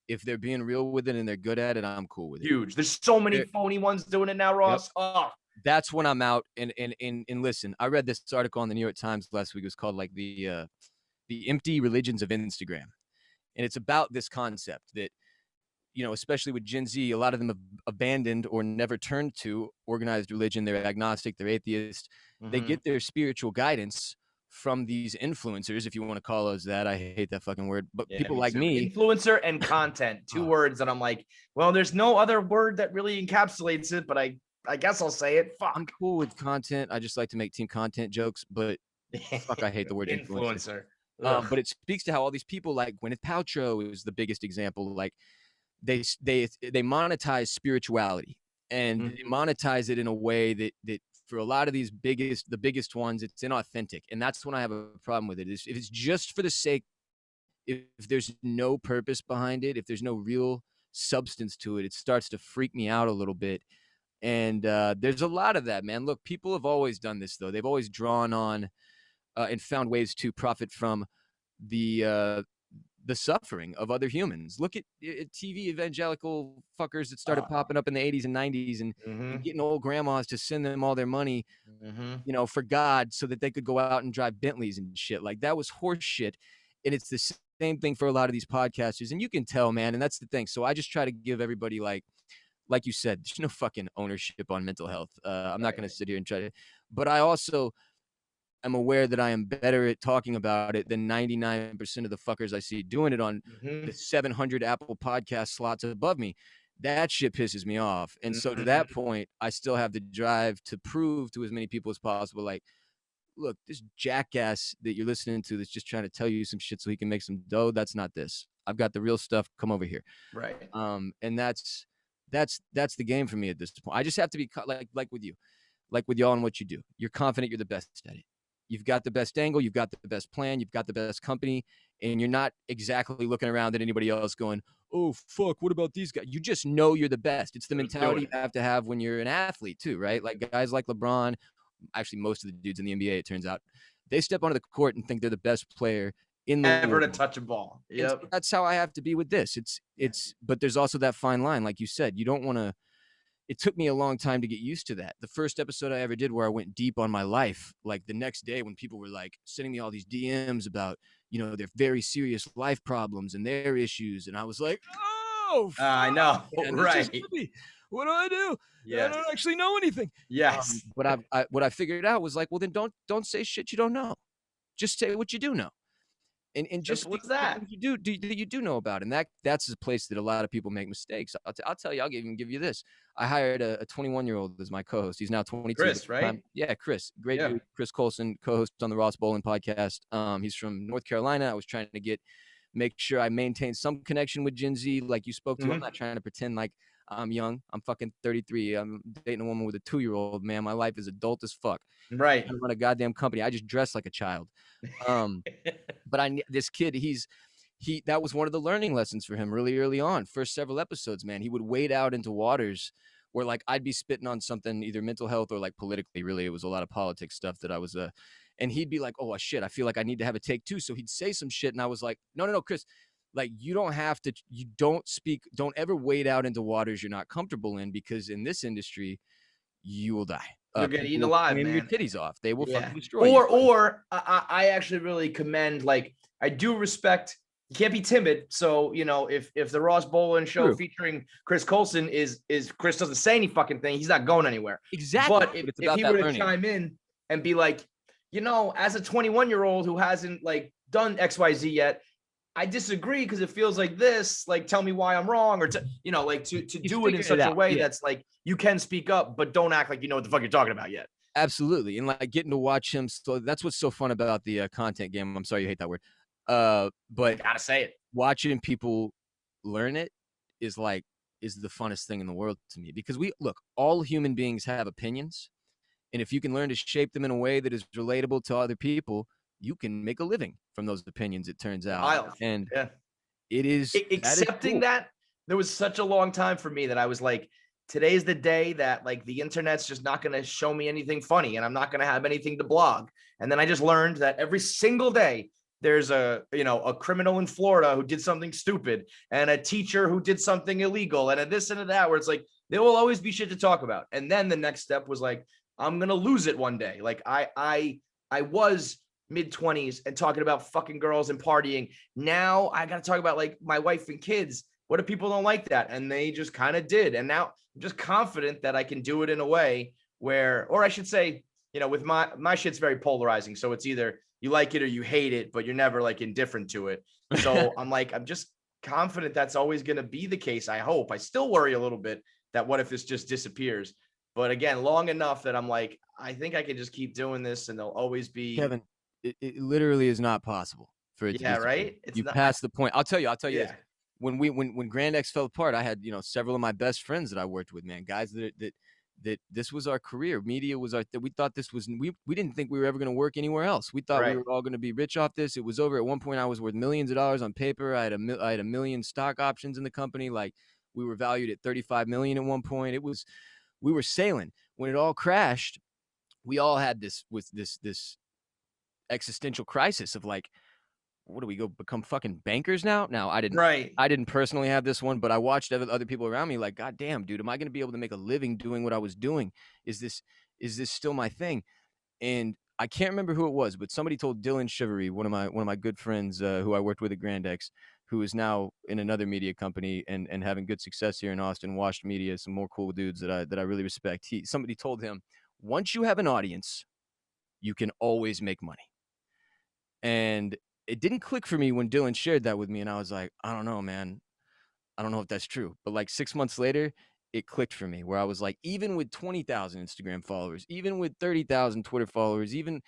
if they're being real with it and they're good at it, I'm cool with it. Huge. There's so many phony ones doing it now, Ross. Yep. Oh. That's when I'm out. And listen, I read this article on the New York Times last week. It was called like the empty religions of Instagram. And it's about this concept that, especially with Gen Z, a lot of them have abandoned or never turned to organized religion. They're agnostic, they're atheist. Mm-hmm. They get their spiritual guidance from these influencers, if you want to call us that. I hate that fucking word, but people like me. Influencer and content, two words that I'm like, well, there's no other word that really encapsulates it, but I guess I'll say it. Fuck. I'm cool with content. I just like to make team content jokes, but fuck, I hate the word influencer. But it speaks to how all these people, like Gwyneth Paltrow is the biggest example. Like they monetize spirituality, and they monetize it in a way that for a lot of these the biggest ones, it's inauthentic. And that's when I have a problem with it. If it's just for the sake, if there's no purpose behind it, if there's no real substance to it, it starts to freak me out a little bit. And there's a lot of that, man. Look, people have always done this, though. They've always drawn on and found ways to profit from the suffering of other humans. Look at TV evangelical fuckers that started popping up in the 80s and 90s and getting old grandmas to send them all their money, for God, so that they could go out and drive Bentleys and shit. Like, that was horse shit. And it's the same thing for a lot of these podcasters. And you can tell, man. And that's the thing. So I just try to give everybody, like you said, there's no fucking ownership on mental health. I'm not going to sit here and try to, but I also am aware that I am better at talking about it than 99% of the fuckers I see doing it on the 700 Apple podcast slots above me. That shit pisses me off. And so to that point, I still have the drive to prove to as many people as possible, like, look, this jackass that you're listening to that's just trying to tell you some shit so he can make some dough, that's not this. I've got the real stuff. Come over here. Right. And that's the game for me at this point. I just have to be like with you, like with y'all and what you do. You're confident you're the best at it. You've got the best angle. You've got the best plan. You've got the best company. And you're not exactly looking around at anybody else going, oh, fuck, what about these guys? You just know you're the best. It's the mentality you have to have when you're an athlete too, right? Like guys like LeBron, actually most of the dudes in the NBA, it turns out, they step onto the court and think they're the best player in the ever to touch a ball. Yep. That's how I have to be with this. But there's also that fine line. Like you said, you don't want to, it took me a long time to get used to that. The first episode I ever did where I went deep on my life, like the next day when people were like sending me all these DMs about, you know, they're very serious life problems and their issues. And I was like, oh, I know, man, right? What do I do? Yes. I don't actually know anything. Yes. But what I figured out was like, well, then don't say shit you don't know. Just say what you do know. And just Simple speak as the that. things you do know about. And that's a place that a lot of people make mistakes. I'll tell you, I'll even give you this. I hired a 21-year-old as my co-host. He's now 22. Chris, right? Yeah, Chris. Great dude. Chris Colson, co-host on the Bolen podcast. He's from North Carolina. I was trying to make sure I maintain some connection with Gen Z, like you spoke to. I'm not trying to pretend like I'm young. I'm fucking 33. I'm dating a woman with a 2-year-old, man. My life is adult as fuck. Right. I run a goddamn company. I just dress like a child. But this kid, that was one of the learning lessons for him really early on. First several episodes, man, he would wade out into waters where like I'd be spitting on something, either mental health or like politically. Really, it was a lot of politics stuff that I was and he'd be like, oh shit, I feel like I need to have a take two. So he'd say some shit and I was like, no, Chris, like you don't ever wade out into waters you're not comfortable in, because in this industry you will die. You'll get eaten alive, man. Your titties off. They will fucking destroy you. Or I actually really commend, like, I do respect, you can't be timid. So, you know, if the Ross Bolen show featuring Chris Colson is Chris doesn't say any fucking thing, he's not going anywhere. Exactly. But if he were to chime in and be like, you know, as a 21-year-old who hasn't like done XYZ yet, I disagree because it feels like this, like, tell me why I'm wrong, or to, you know, like to do it in such a way that's like, you can speak up, but don't act like you know what the fuck you're talking about yet. Absolutely. And like getting to watch him. So that's what's so fun about the content game. I'm sorry you hate that word. But I gotta say it. Watching people learn it is the funnest thing in the world to me, because all human beings have opinions. And if you can learn to shape them in a way that is relatable to other people, you can make a living from those opinions, it turns out. And it is accepting that. There was such a long time for me that I was like, today's the day that like the internet's just not going to show me anything funny and I'm not going to have anything to blog. And then I just learned that every single day there's a criminal in Florida who did something stupid and a teacher who did something illegal and a this and a that, where it's like, there will always be shit to talk about. And then the next step was like, I'm going to lose it one day. Like I was mid-20s and talking about fucking girls and partying. Now I got to talk about like my wife and kids. What if people don't like that? And they just kind of did. And now I'm just confident that I can do it in a way where, or I should say, you know, with my shit's very polarizing. So it's either you like it or you hate it, but you're never like indifferent to it. So I'm just confident that's always going to be the case. I hope. I still worry a little bit that what if this just disappears? But again, long enough that I'm like, I think I can just keep doing this and there'll always be. Kevin, it literally is not possible for it to disappear. Right? You passed the point. I'll tell you this. When GrandX fell apart, I had, you know, several of my best friends that I worked with, man, guys that this was our career. Media was we thought this was, we didn't think we were ever going to work anywhere else. We thought we were all going to be rich off this. It was over. At one point I was worth millions of dollars on paper. I had a million stock options in the company. Like, we were valued at 35 million at one point. We were sailing. When it all crashed, we all had this existential crisis of like, what do we go become fucking bankers now? Now I didn't personally have this one, but I watched other people around me like, God damn, dude, am I going to be able to make a living doing what I was doing? Is this still my thing? And I can't remember who it was, but somebody told Dylan Shivery, one of my good friends who I worked with at GrandX, who is now in another media company and having good success here in Austin, Washed Media, some more cool dudes that I really respect. Somebody told him, once you have an audience, you can always make money. And it didn't click for me when Dylan shared that with me. And I was like, I don't know, man. I don't know if that's true. But like 6 months later, it clicked for me, where I was like, even with 20,000 Instagram followers, even with 30,000 Twitter followers, even,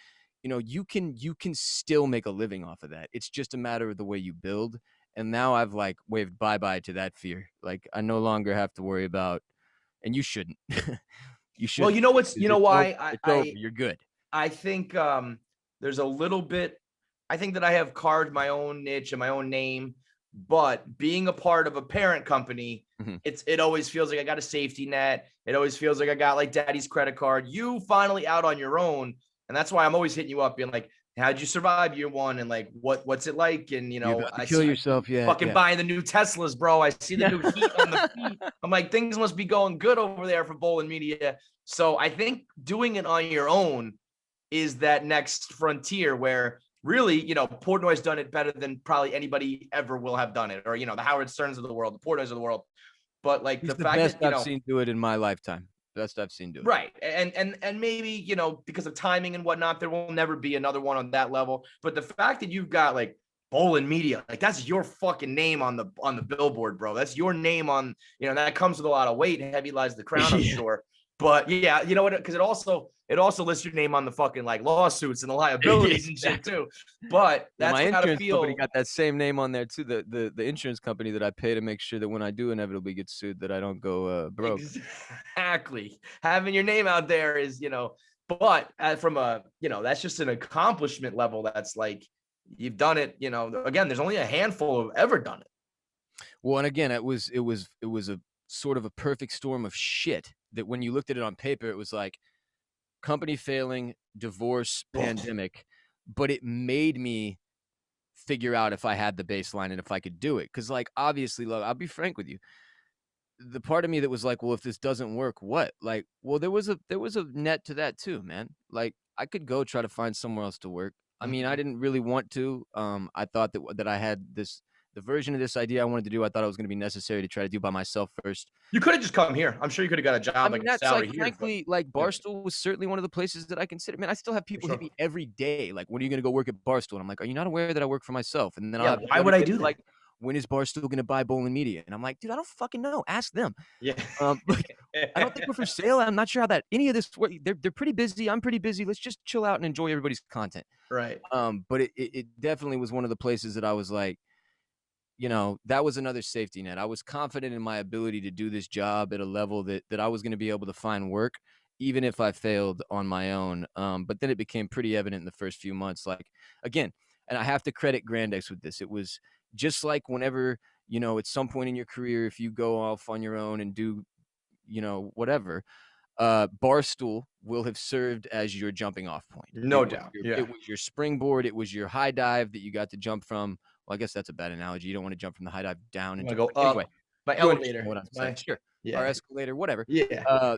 you know, you can still make a living off of that. It's just a matter of the way you build. And now I've like waved bye-bye to that fear. Like, I no longer have to worry about, and you shouldn't. You should. Well, you know what's, you know why you're good. I think there's a little bit, I think that I have carved my own niche and my own name, but being a part of a parent company, it always feels like I got a safety net. It always feels like I got like daddy's credit card. You finally out on your own. And that's why I'm always hitting you up being like, how'd you survive year one? And like, what's it like? And, you know, I kill yourself. Yeah. Fucking buying the new Teslas, bro. I see the new heat on the feet. I'm like, things must be going good over there for Bolen Media. So I think doing it on your own is that next frontier where really, Portnoy's done it better than probably anybody ever will have done it, or, the Howard Sterns of the world, the Portnoys of the world. But like He's the the fact best that, I've seen do it in my lifetime. Best I've seen do it. right. And maybe, because of timing and whatnot, there will never be another one on that level. But the fact that you've got like Bolen Media, like that's your fucking name on the billboard, bro. That's your name on, that comes with a lot of weight. Heavy lies the crown, I'm sure. But yeah, you know what? Because it also lists your name on the fucking like lawsuits and the liabilities and shit too. But that's my gotta insurance company feel. got that same name on there too. The insurance company that I pay to make sure that when I do inevitably get sued, that I don't go broke. Exactly. Having your name out there is, but from a, that's just an accomplishment level. That's like, you've done it, again, there's only a handful who've ever done it. Well, and again, it was a sort of a perfect storm of shit that when you looked at it on paper, it was like company failing, divorce, pandemic, but it made me figure out if I had the baseline and if I could do it. Cause like, obviously, look, I'll be frank with you. The part of me that was like, well, if this doesn't work, what? Like, well, there was a net to that too, man. Like I could go try to find somewhere else to work. I mean, I didn't really want to. I thought that I had the version of this idea I wanted to do. I thought it was going to be necessary to try to do by myself first. You could have just come here. I'm sure you could have got a job. I mean, like that's salary like, here, frankly, like Barstool was certainly one of the places that I consider. Man, I still have people hit me every day. Like, when are you going to go work at Barstool? And I'm like, are you not aware that I work for myself? And then why would I do that? Like, when is Barstool going to buy Bolen Media? And I'm like, dude, I don't fucking know. Ask them. Yeah. Like, I don't think we're for sale. I'm not sure how that any of this work. They're pretty busy. I'm pretty busy. Let's just chill out and enjoy everybody's content. Right. But it definitely was one of the places that I was like, that was another safety net. I was confident in my ability to do this job at a level that I was going to be able to find work, even if I failed on my own. But then it became pretty evident in the first few months, like, again, and I have to credit GrandX with this. It was just like whenever, at some point in your career, if you go off on your own and do, whatever, Barstool will have served as your jumping off point. No doubt. It was your springboard. It was your high dive that you got to jump from. Well, I guess that's a bad analogy. You don't want to jump from the high dive down and go up. Anyway, My elevator. What I'm saying. Sure. Yeah. Our escalator, whatever. Yeah.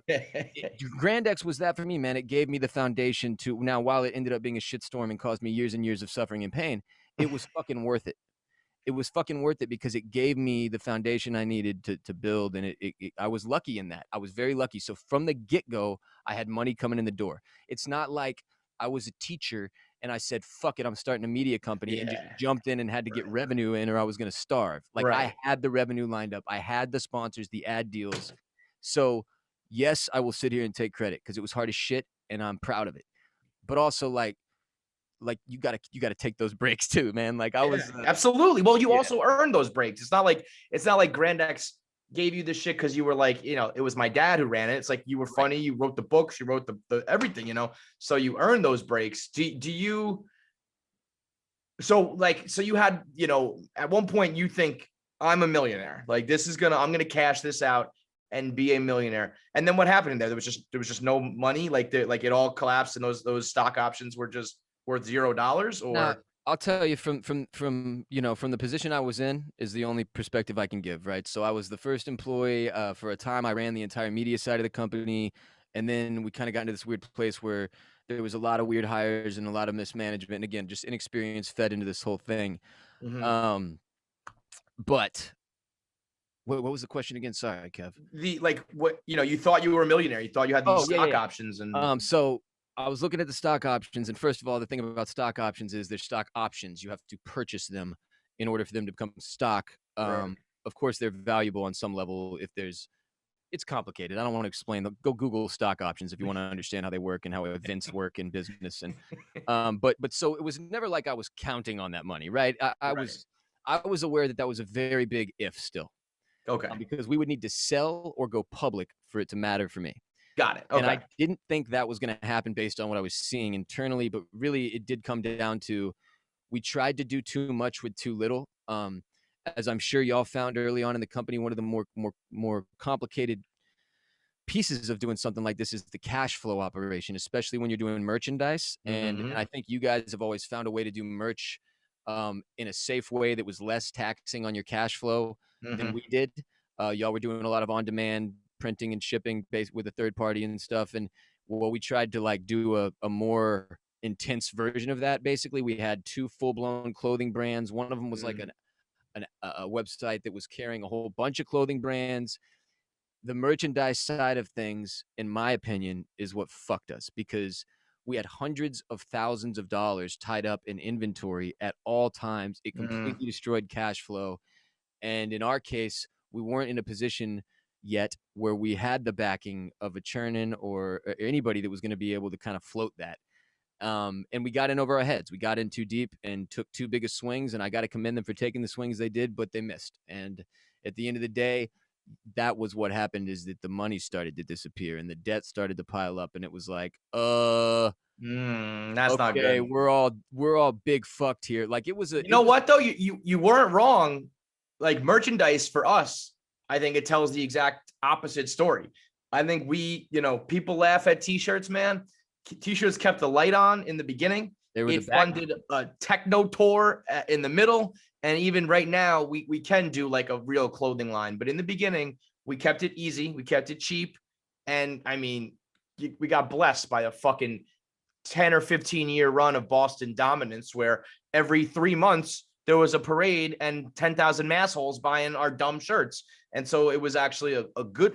GrandX was that for me, man. It gave me the foundation to now, while it ended up being a shitstorm and caused me years and years of suffering and pain, it was fucking worth it. It was fucking worth it because it gave me the foundation I needed to build. And I was lucky in that. I was very lucky. So from the get-go, I had money coming in the door. It's not like I was a teacher and I said, fuck it, I'm starting a media company and just jumped in and had to get revenue in or I was going to starve. Like I had the revenue lined up. I had the sponsors, the ad deals. So yes, I will sit here and take credit because it was hard as shit and I'm proud of it. But also like you gotta take those breaks too, man. Like I was absolutely. Well, you also earned those breaks. It's not like GrandX gave you this shit because you were like, it was my dad who ran it. It's like you were funny, you wrote the books, you wrote the everything, so you earned those breaks. Do you so you had, at one point you think I'm a millionaire, like I'm gonna cash this out and be a millionaire. And then what happened there? There was just no money, like it all collapsed and those stock options were just worth $0 or now, I'll tell you from the position I was in is the only perspective I can give, right? So I was the first employee for a time. I ran the entire media side of the company, and then we kind of got into this weird place where there was a lot of weird hires and a lot of mismanagement, and again, just inexperience fed into this whole thing. But what was the question again? Sorry, Kev. You thought you were a millionaire. You thought you had these stock options and so I was looking at the stock options, and first of all, the thing about stock options is they're stock options. You have to purchase them in order for them to become stock. Of course, they're valuable on some level. It's complicated. I don't want to explain. Go Google stock options if you want to understand how they work and how events work in business. And but so it was never like I was counting on that money, right? I was aware that was a very big if still. Okay. Because we would need to sell or go public for it to matter for me. Got it. Okay. And I didn't think that was going to happen based on what I was seeing internally, but really it did come down to we tried to do too much with too little. As I'm sure y'all found early on in the company, one of the more complicated pieces of doing something like this is the cash flow operation, especially when you're doing merchandise. And I think you guys have always found a way to do merch in a safe way that was less taxing on your cash flow than we did. Y'all were doing a lot of on-demand printing and shipping based with a third party and stuff. And we tried to like do a more intense version of that. Basically, we had 2 full-blown clothing brands. One of them was like a website that was carrying a whole bunch of clothing brands. The merchandise side of things, in my opinion, is what fucked us, because we had hundreds of thousands of dollars tied up in inventory at all times. It completely destroyed cash flow. And in our case, we weren't in a position yet where we had the backing of a Chernin or anybody that was going to be able to kind of float that. And we got in over our heads. We got in too deep and took too big of swings, and I got to commend them for taking the swings they did, but they missed. And at the end of the day, that was what happened, is that the money started to disappear and the debt started to pile up, and it was like, that's not good. We're all big fucked here. Like it was what though? You weren't wrong. Like merchandise for us, I think it tells the exact opposite story. I think people laugh at t-shirts, man. T-shirts kept the light on in the beginning. It funded a techno tour in the middle. And even right now, we can do like a real clothing line. But in the beginning, we kept it easy. We kept it cheap. And I mean, we got blessed by a fucking 10 or 15 year run of Boston dominance, where every 3 months there was a parade and 10,000 massholes buying our dumb shirts. And so it was actually a good,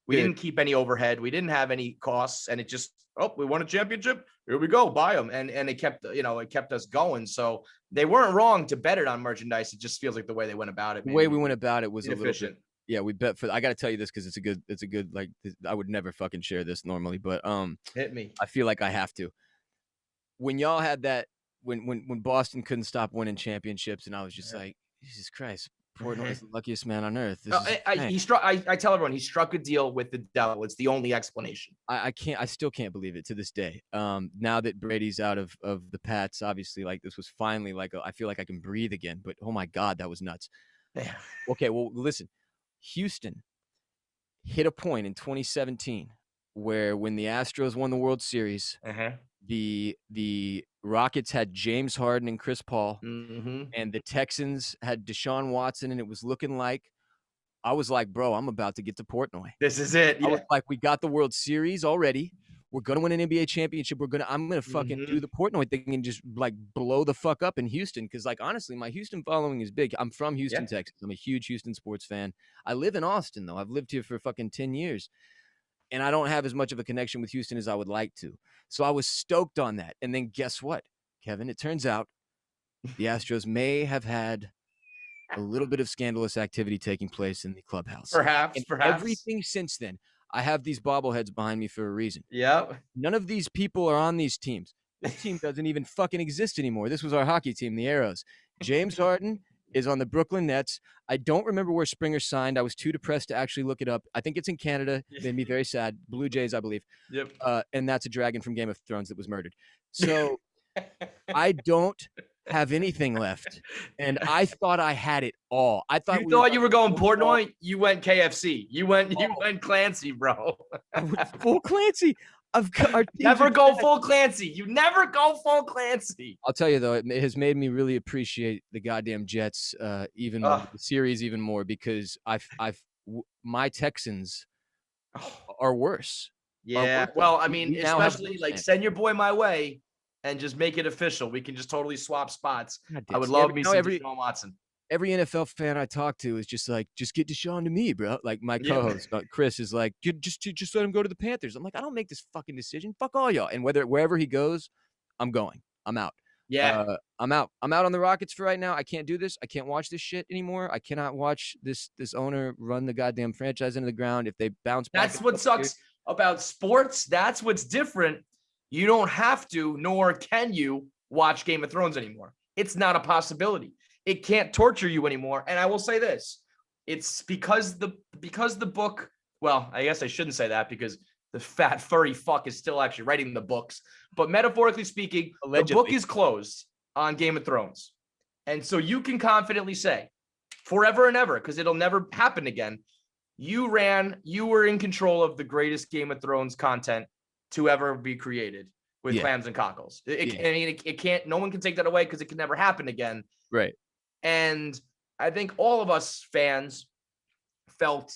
we didn't keep any overhead. We didn't have any costs. And it just, we won a championship. Here we go, buy them. And it kept, it kept us going. So they weren't wrong to bet it on merchandise. It just feels like the way they went about it. The way we went about it was inefficient. A little bit. Yeah, we bet for. I got to tell you this because it's a good. Like, I would never fucking share this normally, but hit me. I feel like I have to. When y'all had that, when Boston couldn't stop winning championships, and I was just like, Jesus Christ, Portnoy is the luckiest man on earth. I tell everyone he struck a deal with the devil. It's the only explanation. I still can't believe it to this day. Now that Brady's out of the Pats, obviously, like this was finally I feel like I can breathe again. But oh my God, that was nuts. Yeah. Okay, well listen, Houston hit a point in 2017 where when the Astros won the World Series, the Rockets had James Harden and Chris Paul, and the Texans had Deshaun Watson, and it was looking like, I was like, bro, I'm about to get to Portnoy. This is it. Yeah. I was like, we got the World Series already. We're gonna win an NBA championship. I'm gonna fucking do the Portnoy thing and just like blow the fuck up in Houston. Because like honestly, my Houston following is big. I'm from Houston, Texas. I'm a huge Houston sports fan. I live in Austin though. I've lived here for fucking 10 years. And I don't have as much of a connection with Houston as I would like to. So I was stoked on that. And then guess what, Kevin? It turns out the Astros may have had a little bit of scandalous activity taking place in the clubhouse. Perhaps. Everything since then, I have these bobbleheads behind me for a reason. Yeah. None of these people are on these teams. This team doesn't even fucking exist anymore. This was our hockey team, the Arrows. James Harden is on the Brooklyn Nets. I don't remember where Springer signed. I was too depressed to actually look it up. I think it's in Canada. It made me very sad. Blue Jays, I believe. Yep. And that's a dragon from Game of Thrones that was murdered. So I don't have anything left. And I thought I had it all. I thought you were going Portnoy. You went KFC. You went Clancy, bro. I went full Clancy. Never go full Clancy. You never go full Clancy. I'll tell you though, it has made me really appreciate the goddamn Jets even more, the series even more, because my Texans are worse. Yeah. Well, I mean, especially like send your boy my way and just make it official. We can just totally swap spots. I would love me some Deshaun Watson. Every NFL fan I talk to is just like, just get Deshaun to me, bro. Like my co-host, Chris, is like, just let him go to the Panthers. I'm like, I don't make this fucking decision. Fuck all y'all. And wherever he goes, I'm going. I'm out. Yeah. I'm out. I'm out on the Rockets for right now. I can't do this. I can't watch this shit anymore. I cannot watch this owner run the goddamn franchise into the ground. If they bounce back. That's what sucks about sports. That's what's different. You don't have to, nor can you watch Game of Thrones anymore. It's not a possibility. It can't torture you anymore. And I will say this, it's because the book, well, I guess I shouldn't say that because the fat furry fuck is still actually writing the books. But metaphorically speaking, allegedly, the book is closed on Game of Thrones. And so you can confidently say forever and ever, because it'll never happen again, you were in control of the greatest Game of Thrones content to ever be created with clams and cockles. It can't, no one can take that away because it can never happen again. Right. And I think all of us fans felt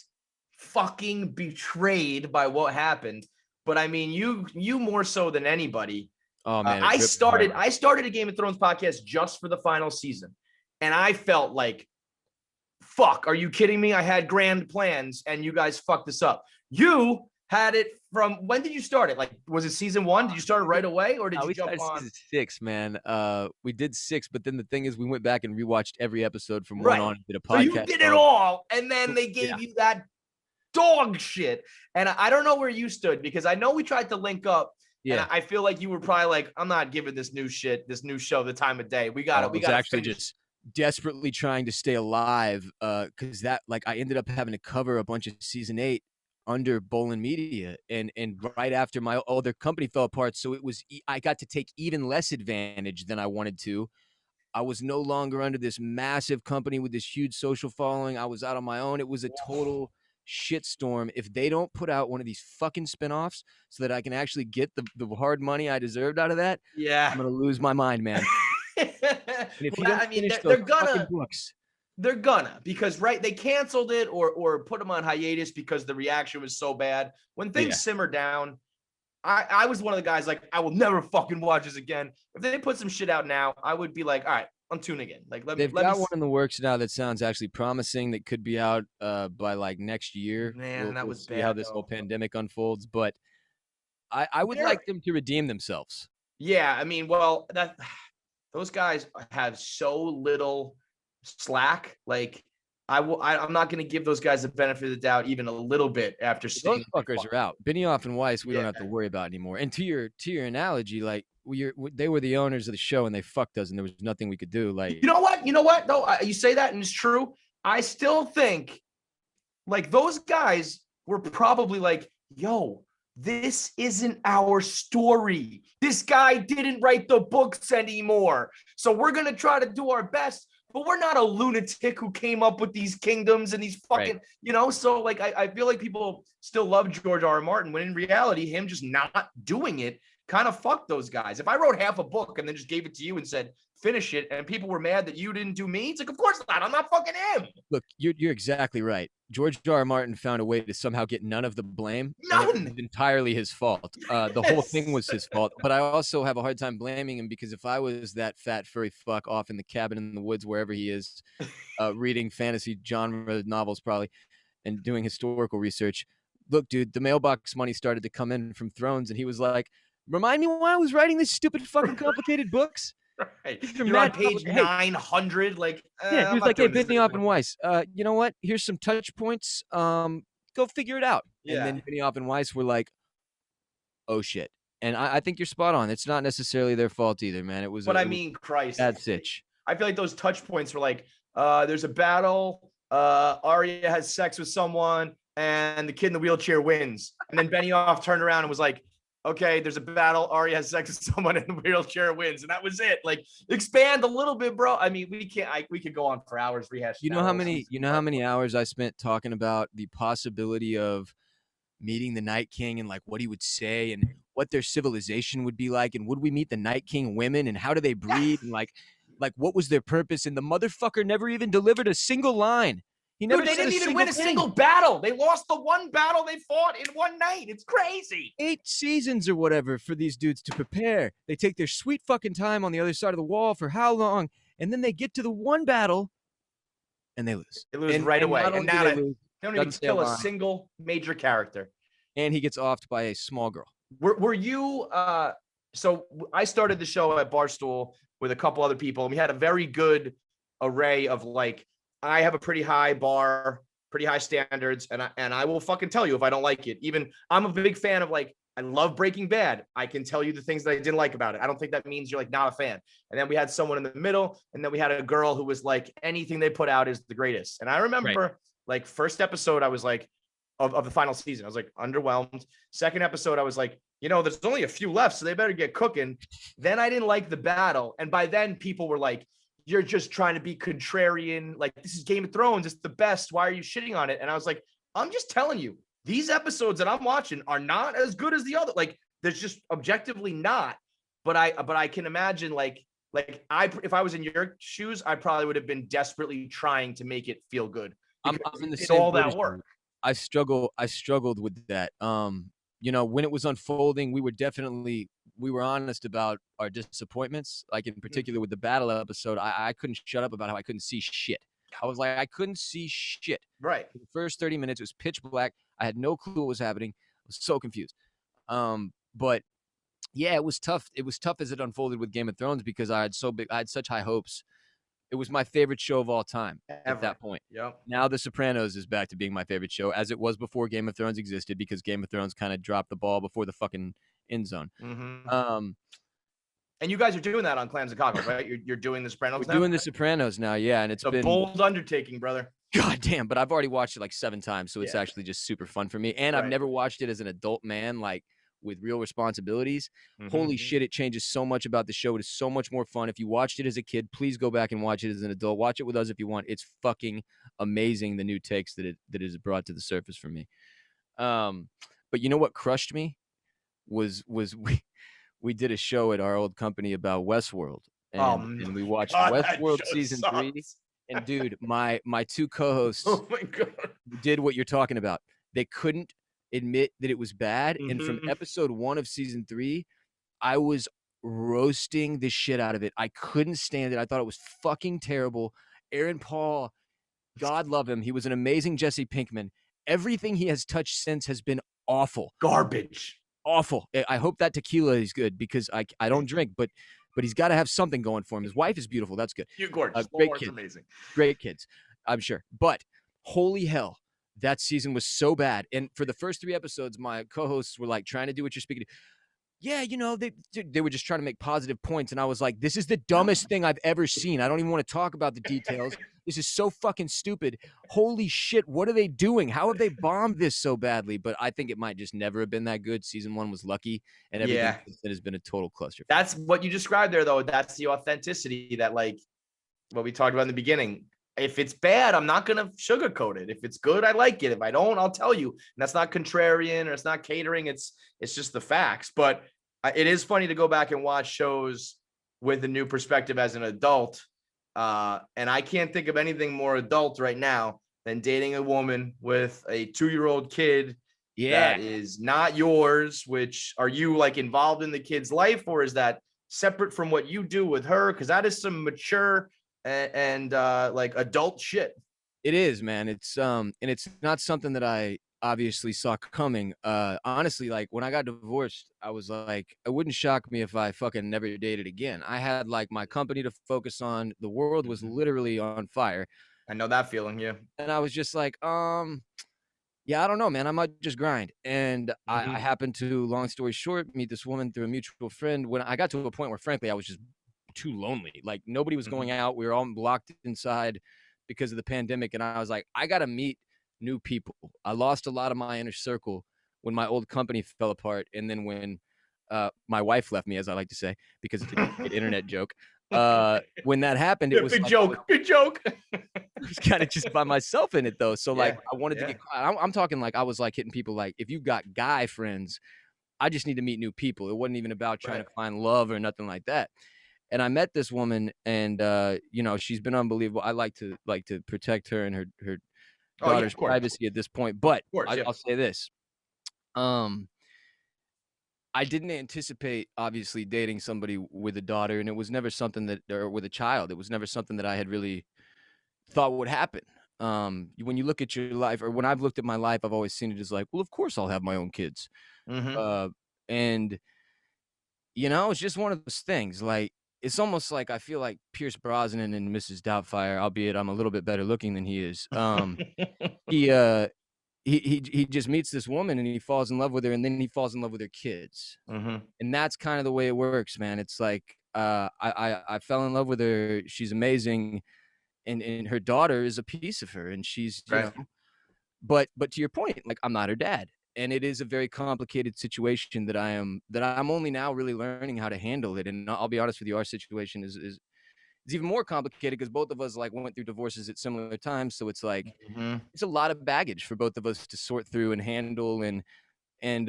fucking betrayed by what happened. But I mean, you more so than anybody Oh man, I started a Game of Thrones podcast just for the final season, and I felt like, fuck, are you kidding me? I had grand plans, and you guys fucked this up. You had it from, when did you start it? Like, was it season 1? Did you start it right away, or did you jump on? Season 6, man. We did 6, but then the thing is, we went back and rewatched every episode from Right. 1 on and did a podcast. So you did it all, and then they gave you that dog shit. And I don't know where you stood, because I know we tried to link up. Yeah. And I feel like you were probably like, I'm not giving this new show the time of day. We got it. We got actually just desperately trying to stay alive, because that, like, I ended up having to cover a bunch of season 8 under Bolen Media, and right after my other company fell apart, so it was, I got to take even less advantage than I wanted to. I was no longer under this massive company with this huge social following. I was out on my own. It was a total shitstorm. If they don't put out one of these fucking spinoffs so that I can actually get the hard money I deserved out of that, I'm gonna lose my mind, man. And if you don't finish those fucking books, they're gonna, because they canceled it or put them on hiatus because the reaction was so bad. When things simmer down, I was one of the guys like, I will never fucking watch this again. If they put some shit out now, I would be like, all right, I'm tuning in. Like, they've got one in the works now that sounds actually promising, that could be out by like next year. Man, that was bad. See how this whole pandemic unfolds, but I would like them to redeem themselves. Yeah, I mean, well, those guys have so little slack. Like, I'm not going to give those guys the benefit of the doubt even a little bit after seeing those fuckers are out. Benioff and Weiss, we don't have to worry about anymore. And to your analogy, like, they were the owners of the show and they fucked us, and there was nothing we could do. Like, you know what? No, you say that and it's true. I still think, like, those guys were probably like, yo, this isn't our story. This guy didn't write the books anymore. So we're going to try to do our best, but we're not a lunatic who came up with these kingdoms and these fucking, so like, I feel like people still love George R.R. Martin, when in reality, him just not doing it kind of fucked those guys. If I wrote half a book and then just gave it to you and said, finish it, and people were mad that you didn't do me, it's like, of course not. I'm not fucking him. Look, you're exactly right. George R.R. Martin found a way to somehow get none of the blame. None. It was entirely his fault. The whole thing was his fault. But I also have a hard time blaming him, because if I was that fat furry fuck off in the cabin in the woods, wherever he is, reading fantasy genre novels probably, and doing historical research, look, dude, the mailbox money started to come in from Thrones, and he was like, remind me why I was writing these stupid fucking complicated books. Right. You're on page 900. Like, yeah, he was like, hey, Benioff and Weiss, you know what? Here's some touch points. Go figure it out. Yeah. And then Benioff and Weiss were like, oh shit. And I think you're spot on. It's not necessarily their fault either, man. It was. But Christ, bad sitch. I feel like those touch points were like, there's a battle. Arya has sex with someone, and the kid in the wheelchair wins. And then Benioff turned around and was like, okay, there's a battle. Arya has sex with someone in the wheelchair, wins, and that was it. Like, expand a little bit, bro. I mean, we could go on for hours rehashing. You know how many hours I spent talking about the possibility of meeting the Night King, and like what he would say, and what their civilization would be like, and would we meet the Night King women, and how do they breed, and like what was their purpose? And the motherfucker never even delivered a single line. They didn't even win a single battle. They lost the one battle they fought in one night. It's crazy. 8 seasons or whatever for these dudes to prepare. They take their sweet fucking time on the other side of the wall for how long? And then they get to the one battle and they lose. They lose right away. And now they don't even kill a single major character. And he gets offed by a small girl. Were you so I started the show at Barstool with a couple other people, and we had a very good array of, like, I have a pretty high bar, pretty high standards, and I will fucking tell you if I don't like it. Even I'm a big fan of, like, I love Breaking Bad. I can tell you the things that I didn't like about it. I don't think that means you're, like, not a fan. And then we had someone in the middle, and then we had a girl who was like, anything they put out is the greatest. And I remember, like, first episode, I was like, of the final season, I was like underwhelmed. Second episode, I was like, there's only a few left, so they better get cooking. Then I didn't like the battle, and by then people were like, you're just trying to be contrarian. Like, this is Game of Thrones. It's the best. Why are you shitting on it? And I was like, I'm just telling you, these episodes that I'm watching are not as good as the other. Like, there's just objectively not. But I can imagine, if I was in your shoes, I probably would have been desperately trying to make it feel good. I'm in the same all that work. I struggled with that. When it was unfolding, we were definitely we were honest about our disappointments, like in particular with the battle episode, I couldn't shut up about how I couldn't see shit. I was like, I couldn't see shit. Right. For the first 30 minutes, it was pitch black. I had no clue what was happening. I was so confused. But yeah, it was tough. It was tough as it unfolded with Game of Thrones because I had such high hopes. It was my favorite show of all time at that point. Yep. Now The Sopranos is back to being my favorite show, as it was before Game of Thrones existed, because Game of Thrones kind of dropped the ball before the fucking end zone. And you guys are doing that on Clans and Cockles, right? You're doing The Sopranos now? We're doing The Sopranos now, yeah. And it's been a bold undertaking, brother. God damn, but I've already watched it like 7 times, so it's actually just super fun for me. And I've never watched it as an adult man, like with real responsibilities. Holy shit, it changes so much about the show. It is so much more fun. If you watched it as a kid, please go back and watch it as an adult. Watch it with us if you want. It's fucking amazing, the new takes that it has brought to the surface for me. But you know what crushed me was we did a show at our old company about Westworld, and we watched Westworld season 3. And dude, my 2 co-hosts did what you're talking about. They couldn't admit that it was bad. And from episode 1 of season 3, I was roasting the shit out of it. I couldn't stand it. I thought it was fucking terrible. Aaron Paul, God love him. He was an amazing Jesse Pinkman. Everything he has touched since has been awful. Garbage. Awful. I hope that tequila is good because I don't drink, but he's got to have something going for him. His wife is beautiful. That's good. You're gorgeous. Great kids. Amazing. Great kids, I'm sure. But holy hell, that season was so bad. And for the first 3 episodes, my co-hosts were like trying to do what you're speaking to. Yeah, you know, they were just trying to make positive points. And I was like, this is the dumbest thing I've ever seen. I don't even want to talk about the details. This is so fucking stupid. Holy shit, what are they doing? How have they bombed this so badly? But I think it might just never have been that good. Season 1 was lucky, and everything that has been a total cluster. That's what you described there, though. That's the authenticity that, like, what we talked about in the beginning. If it's bad, I'm not going to sugarcoat it. If it's good, I like it. If I don't, I'll tell you. And that's not contrarian or it's not catering. It's just the facts. But it is funny to go back and watch shows with a new perspective as an adult. And I can't think of anything more adult right now than dating a woman with a 2-year-old kid that is not yours. Which, are you like involved in the kid's life, or is that separate from what you do with her? Because that is some mature and like adult shit. It is, man. It's and it's not something that I obviously saw coming. Honestly, like when I got divorced, I was like, it wouldn't shock me if I fucking never dated again. I had like my company to focus on. The world was literally on fire. I know that feeling, yeah. And I was just like, yeah, I don't know, man. I might just grind. And I happened to, long story short, meet this woman through a mutual friend. When I got to a point where, frankly, I was just too lonely. Like nobody was going out. We were all locked inside because of the pandemic. And I was like, I got to meet new people. I lost a lot of my inner circle when my old company fell apart. And then when my wife left me, as I like to say, because it's a good internet joke. When that happened, it was good like, joke. Good joke. I was kind of just by myself in it though. So like I wanted to get, I'm talking like I was like hitting people like, if you've got guy friends, I just need to meet new people. It wasn't even about trying to find love or nothing like that. And I met this woman, and you know, she's been unbelievable. I like to protect her and her daughter's privacy at this point. But I'll say this. I didn't anticipate obviously dating somebody with a daughter, and it was never something that, or with a child, it was never something that I had really thought would happen. When you look at your life, or when I've looked at my life, I've always seen it as like, well, of course I'll have my own kids. And you know, it's just one of those things. Like, it's almost like I feel like Pierce Brosnan and Mrs. Doubtfire, albeit I'm a little bit better looking than he is. He just meets this woman and he falls in love with her, and then he falls in love with her kids. And that's kind of the way it works, man. It's like I fell in love with her. She's amazing, and her daughter is a piece of her, and she's you know, but to your point, like, I'm not her dad. And it is a very complicated situation that I'm only now really learning how to handle it. And I'll be honest with you, our situation is even more complicated because both of us like went through divorces at similar times. So it's like it's a lot of baggage for both of us to sort through and handle. And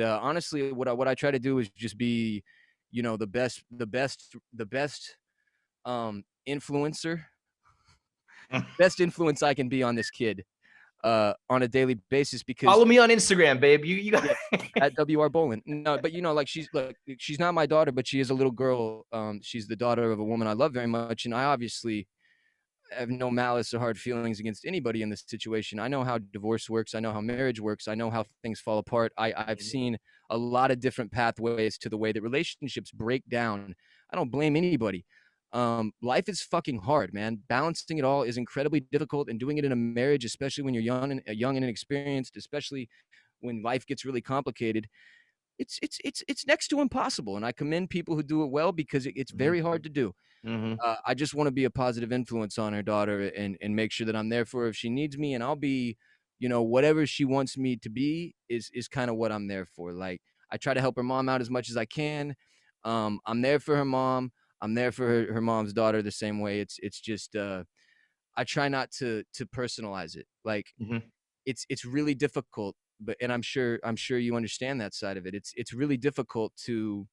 honestly, what I try to do is just be, you know, the best influencer, best influence I can be on this kid. on a daily basis because follow me on Instagram, babe. You got at WR Bolen. No, but like she's not my daughter, but she is a little girl. She's the daughter of a woman I love very much, and I obviously have no malice or hard feelings against anybody in this situation. I know how divorce works. I know how marriage works. I know how things fall apart. I've seen a lot of different pathways to the way that relationships break down. I don't blame anybody. Life is fucking hard, man. Balancing it all is incredibly difficult, and doing it in a marriage, especially when you're young and inexperienced, especially when life gets really complicated, it's next to impossible. And I commend people who do it well because it's very hard to do. I just want to be a positive influence on her daughter and make sure that I'm there for her if she needs me, and I'll be, whatever she wants me to be is kind of what I'm there for. Like, I try to help her mom out as much as I can. I'm there for her mom. I'm there for her mom's daughter the same way. It's just I try not to personalize it. Like, it's really difficult, and I'm sure you understand that side of it. It's really difficult to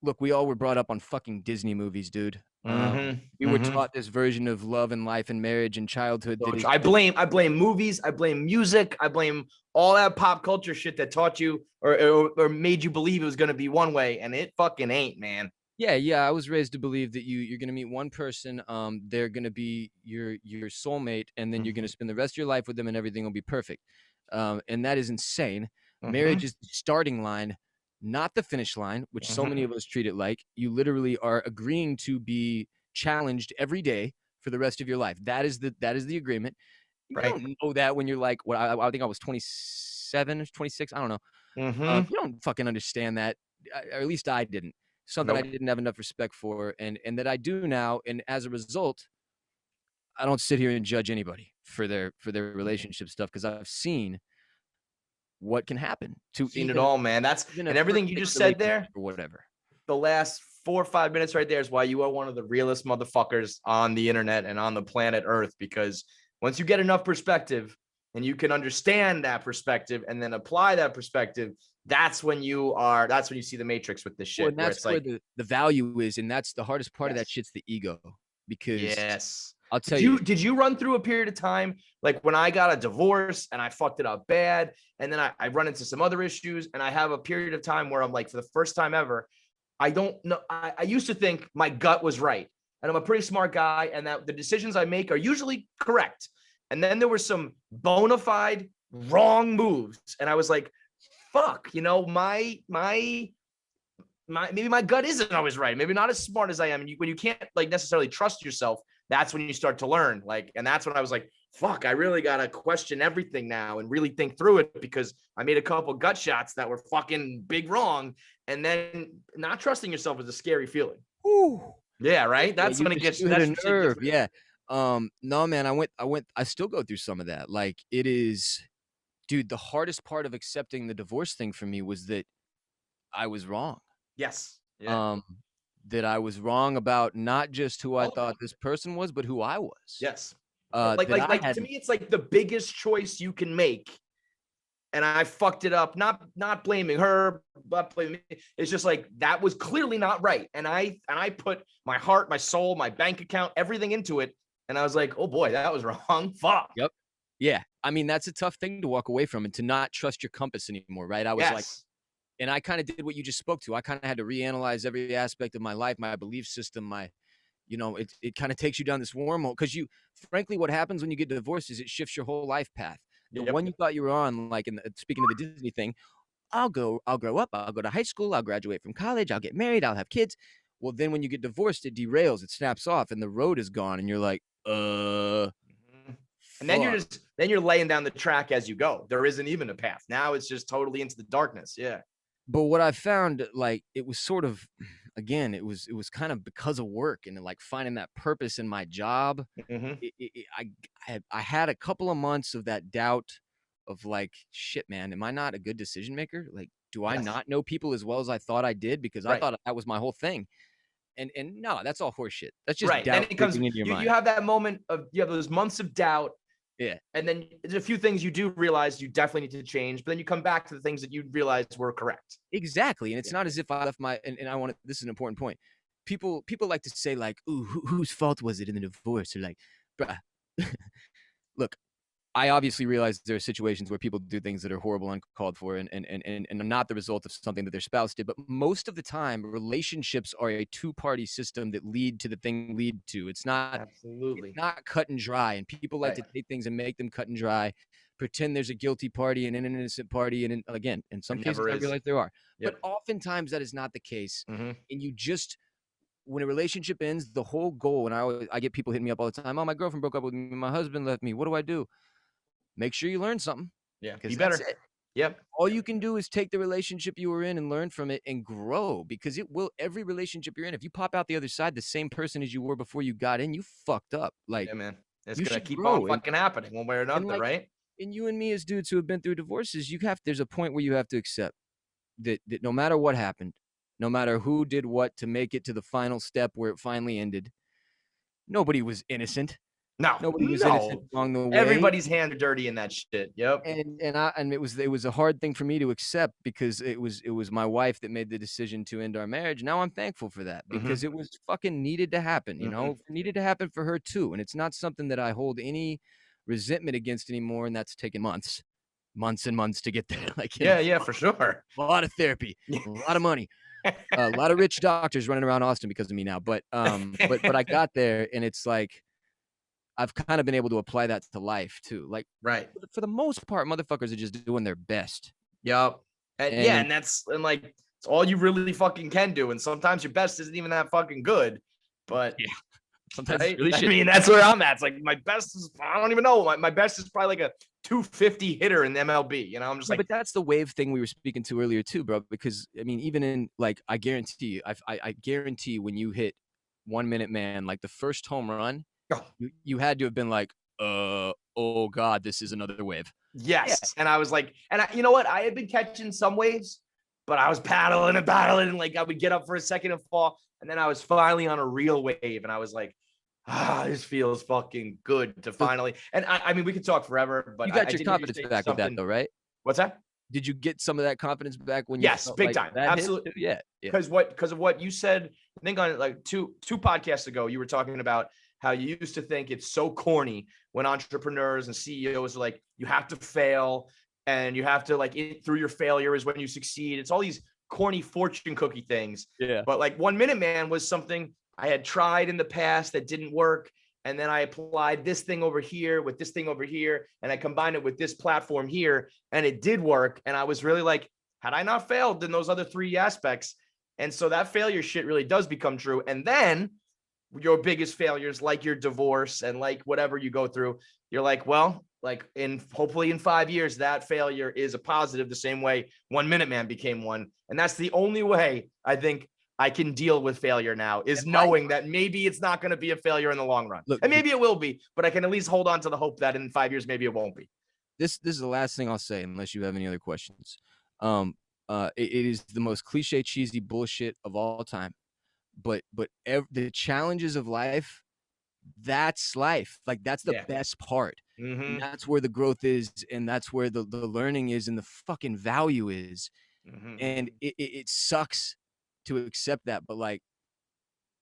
look. We all were brought up on fucking Disney movies, dude. We were taught this version of love and life and marriage and childhood. I blame movies. I blame music. I blame all that pop culture shit that taught you or made you believe it was going to be one way, and it fucking ain't, man. Yeah. I was raised to believe that you're going to meet one person. They're going to be your soulmate, and then you're going to spend the rest of your life with them, and everything will be perfect. And that is insane. Marriage is the starting line, not the finish line, which so many of us treat it like. You literally are agreeing to be challenged every day for the rest of your life. That is the agreement. You don't know that when you're like, I think I was 27 or 26. I don't know. You don't fucking understand that, or at least I didn't. Something I didn't have enough respect for, and that I do now. And as a result, I don't sit here and judge anybody for their relationship stuff, because I've seen what can happen to seen it all, man. That's and everything you just said there, or whatever. The last 4 or 5 minutes right there is why you are one of the realest motherfuckers on the internet and on the planet Earth, because once you get enough perspective and you can understand that perspective and then apply that perspective, that's when you see the matrix with this shit. Well, and that's where the value is, and that's the hardest part of that shit's the ego. Because I'll tell you, did you run through a period of time like when I got a divorce and I fucked it up bad, and then I run into some other issues, and I have a period of time where I'm like, for the first time ever, I don't know. I used to think my gut was right, and I'm a pretty smart guy, and that the decisions I make are usually correct. And then there were some bona fide wrong moves, and I was like, fuck, maybe my gut isn't always right. Maybe not as smart as I am. And when you can't like necessarily trust yourself, that's when you start to learn. Like, and that's when I was like, fuck, I really got to question everything now and really think through it, because I made a couple gut shots that were fucking big wrong. And then not trusting yourself is a scary feeling. Ooh. Yeah. Right. That's when it gets a nerve. Yeah. No, man, I still go through some of that. Like, it is, dude, the hardest part of accepting the divorce thing for me was that I was wrong. Yes. Yeah. That I was wrong about not just who I thought this person was, but who I was. Yes. To me, it's like the biggest choice you can make. And I fucked it up, not blaming her, but blaming me. It's just like, that was clearly not right. And I put my heart, my soul, my bank account, everything into it. And I was like, oh boy, that was wrong. Fuck. Yep. Yeah. I mean, that's a tough thing to walk away from, and to not trust your compass anymore. Right. I was like, and I kind of did what you just spoke to. I kind of had to reanalyze every aspect of my life, my belief system, it kind of takes you down this wormhole, because frankly, what happens when you get divorced is it shifts your whole life path. The one you thought you were on, like speaking of the Disney thing, I'll grow up, I'll go to high school, I'll graduate from college, I'll get married, I'll have kids. Well, then when you get divorced, it derails, it snaps off, and the road is gone, and you're like, and then you're laying down the track as you go. There isn't even a path. Now it's just totally into the darkness. Yeah. But what I found, like, it was sort of, again, it was kind of because of work and like finding that purpose in my job. I had a couple of months of that doubt of like, shit, man, am I not a good decision maker? Like, do I not know people as well as I thought I did? Because I thought that was my whole thing. And no, that's all horseshit. That's just doubt creeping into your mind. You have that moment you have those months of doubt. Yeah. And then there's a few things you do realize you definitely need to change, but then you come back to the things that you realized were correct. Exactly. And it's not as if I left and I want to, this is an important point. People like to say like, ooh, whose fault was it in the divorce? Or like, bruh, look, I obviously realize there are situations where people do things that are horrible, uncalled for, and are not the result of something that their spouse did. But most of the time, relationships are a two-party system that lead to the thing lead to. It's not cut and dry. And people like to take things and make them cut and dry, pretend there's a guilty party and an innocent party. And again, in some cases, I realize there are. But oftentimes that is not the case. And you just, when a relationship ends, the whole goal, and I get people hitting me up all the time. Oh, my girlfriend broke up with me. My husband left me. What do I do? Make sure you learn something. Yeah, be better. Yep. All you can do is take the relationship you were in and learn from it and grow, because it will. Every relationship you're in, if you pop out the other side the same person as you were before you got in, you fucked up. Like, yeah, man, it's gonna keep on fucking happening one way or another, like, right? And you and me as dudes who have been through divorces, there's a point where you have to accept that no matter what happened, no matter who did what to make it to the final step where it finally ended, nobody was innocent. No, nobody was innocent along the way. Everybody's hands are dirty in that shit. Yep. And it was a hard thing for me to accept, because it was my wife that made the decision to end our marriage. Now I'm thankful for that, because it was fucking needed to happen. You know, it needed to happen for her too. And it's not something that I hold any resentment against anymore. And that's taken months and months to get there. Like, yeah, for sure. A lot of therapy, a lot of money. A lot of rich doctors running around Austin because of me now. But I got there, and it's like, I've kind of been able to apply that to life too. Like, for the most part, motherfuckers are just doing their best. Yep. And it's all you really fucking can do. And sometimes your best isn't even that fucking good. But yeah, sometimes really I mean, that's where I'm at. It's like my best is, I don't even know. My best is probably like a 250 hitter in the MLB. You know, I'm just like, but that's the wave thing we were speaking to earlier too, bro. Because I mean, even in like, I guarantee when you hit 1 Minute Man, like the first home run, you had to have been like, oh God, this is another wave. Yes. Yeah. And I was like, you know what? I had been catching some waves, but I was paddling and battling, and like I would get up for a second and fall. And then I was finally on a real wave, and I was like, this feels fucking good to finally. And I mean, we could talk forever, but you got your confidence back with that though, right? What's that? Did you get some of that confidence back when you? Yes, big time. Absolutely. Yeah. Because of what you said, I think on like two podcasts ago, you were talking about how you used to think it's so corny when entrepreneurs and CEOs are like, you have to fail, and you have to through your failure is when you succeed. It's all these corny fortune cookie things. Yeah. But like 1 Minute Man was something I had tried in the past that didn't work. And then I applied this thing over here with this thing over here, and I combined it with this platform here, and it did work. And I was really like, had I not failed in those other 3 aspects? And so that failure shit really does become true. And then your biggest failures, like your divorce and like whatever you go through, you're like, well, like hopefully in 5 years, that failure is a positive, the same way 1 Minute Man became one. And that's the only way I think I can deal with failure now, is knowing that maybe it's not going to be a failure in the long run. Look, and maybe it will be, but I can at least hold on to the hope that in 5 years, maybe it won't be. This is the last thing I'll say, unless you have any other questions. It is the most cliche, cheesy bullshit of all time. But the challenges of life, that's life. Like, that's the best part. And that's where the growth is, and that's where the learning is, and the fucking value is. And it sucks to accept that, but like,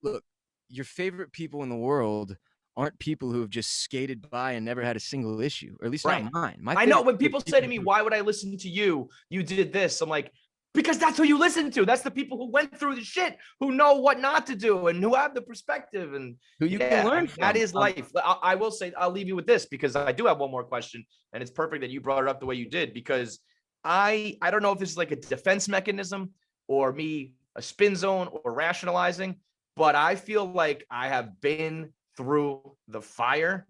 look, your favorite people in the world aren't people who have just skated by and never had a single issue, or at least not mine. I know when people say to me, why would I listen to you? You did this. I'm like, because that's who you listen to. That's the people who went through the shit, who know what not to do, and who have the perspective, and who you can learn from. That is life. I will say, I'll leave you with this, because I do have one more question, and it's perfect that you brought it up the way you did, because I don't know if this is like a defense mechanism or me a spin zone or rationalizing, but I feel like I have been through the fire,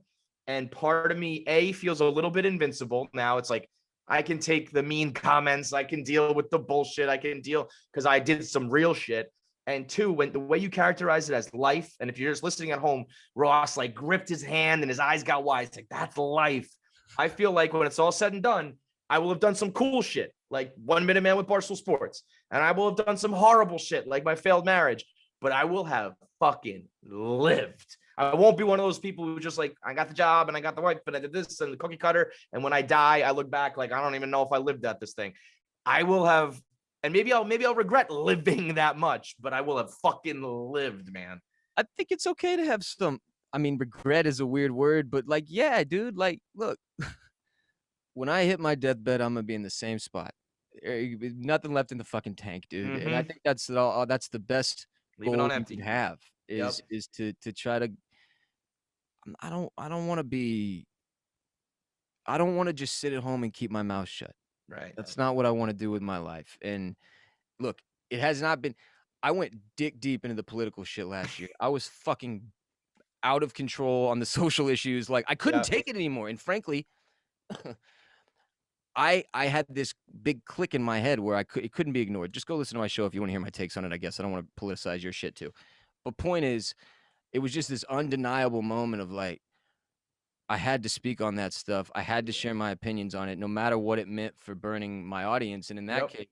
and part of me, feels a little bit invincible. Now it's like, I can take the mean comments. I can deal with the bullshit. I can deal because I did some real shit. And 2, when the way you characterize it as life, and if you're just listening at home, Ross like gripped his hand and his eyes got wide. It's like, that's life. I feel like when it's all said and done, I will have done some cool shit, like 1 Minute Man with Barstool Sports. And I will have done some horrible shit, like my failed marriage. But I will have fucking lived. I won't be one of those people who just like, I got the job and I got the wife and I did this and the cookie cutter. And when I die, I look back like, I don't even know if I lived at this thing. I will have, and maybe I'll regret living that much, but I will have fucking lived, man. I think it's okay to have some, I mean, regret is a weird word, but like, yeah, dude, like, look, when I hit my deathbed, I'm gonna be in the same spot. Nothing left in the fucking tank, dude. And I think that's the best Leave it goal on you empty. can have is to try to. I don't want to be. I don't want to just sit at home and keep my mouth shut. Right. That's not what I want to do with my life. And look, it has not been. I went dick deep into the political shit last year. I was fucking out of control on the social issues. Like I couldn't take it anymore. And frankly, I had this big click in my head where it couldn't be ignored. Just go listen to my show if you want to hear my takes on it. I guess I don't want to politicize your shit too. But point is, it was just this undeniable moment of like, I had to speak on that stuff. I had to share my opinions on it, no matter what it meant for burning my audience. And in that case,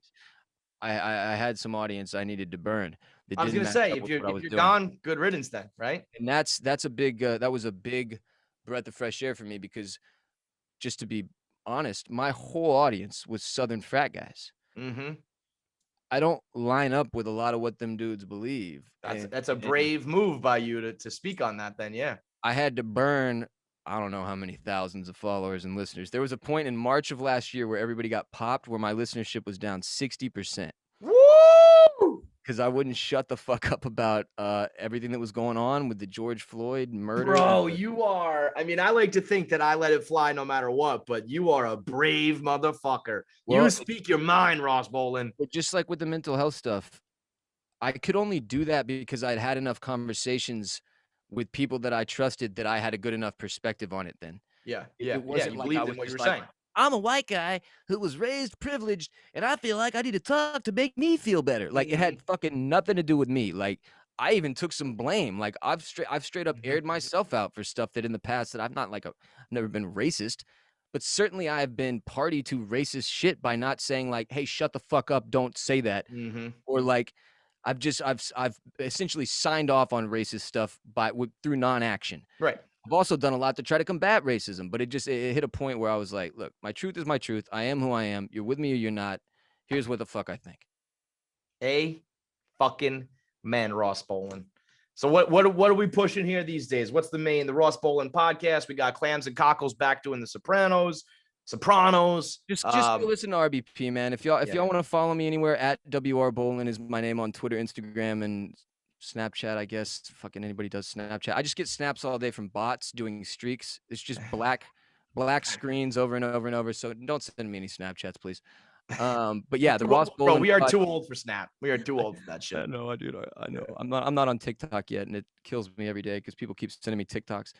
I had some audience I needed to burn. I was gonna say, if you're gone, good riddance then, right? And that's a big that was a big breath of fresh air for me, because just to be honest, my whole audience was Southern frat guys. I don't line up with a lot of what them dudes believe. That's a brave move by you to speak on that then, yeah. I had to burn, I don't know how many thousands of followers and listeners. There was a point in March of last year where everybody got popped, where my listenership was down 60%. Woo! Because I wouldn't shut the fuck up about everything that was going on with the George Floyd murder. Bro, you are. I mean, I like to think that I let it fly no matter what, but you are a brave motherfucker. Well, you speak your mind, Ross Bolen. But just like with the mental health stuff, I could only do that because I'd had enough conversations with people that I trusted that I had a good enough perspective on it then. Yeah. It wasn't you like believed in what you were saying. I'm a white guy who was raised privileged, and I feel like I need to talk to make me feel better. Like it had fucking nothing to do with me. Like I even took some blame. Like I've straight up aired myself out for stuff that in the past that I've never been racist, but certainly I have been party to racist shit by not saying like, hey, shut the fuck up, don't say that. Or like I've essentially signed off on racist stuff through non-action. Right. I've also done a lot to try to combat racism, but it hit a point where I was like, look, my truth is my truth. I am who I am. You're with me or you're not. Here's what the fuck I think. A fucking man, Ross Bolen. So what are we pushing here these days? What's the Ross Bolen podcast? We got Clams and Cockles back doing the Sopranos. Just go listen to RBP, man. If y'all want to follow me anywhere, at WR Bolen is my name on Twitter, Instagram, and Snapchat, I guess. Fucking anybody does Snapchat. I just get snaps all day from bots doing streaks. It's just black screens over and over and over. So don't send me any Snapchats, please. But yeah, the Ross Bolen. Bro, we are too old for Snap. We are too old for that shit. I know, dude. I know. I'm not on TikTok yet, and it kills me every day because people keep sending me TikToks.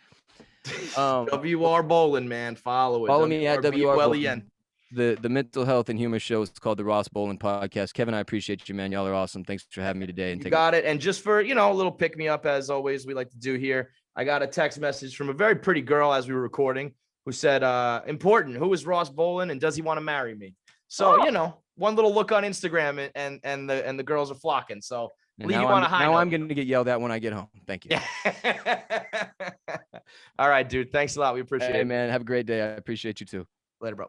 WR Bolen, man. Follow it. Follow me at WR Bolen. The mental health and humor show is called the Ross Bolen Podcast. Kevin, I appreciate you, man. Y'all are awesome. Thanks for having me today. And you got it. And just for, a little pick me up, as always, we like to do here. I got a text message from a very pretty girl as we were recording who said, important. Who is Ross Bolen and does he want to marry me? So, one little look on Instagram and the girls are flocking. So leave you on a high note. Now I'm going to get yelled at when I get home. Thank you. All right, dude. Thanks a lot. We appreciate it. Hey, man. Have a great day. I appreciate you too. Later, bro.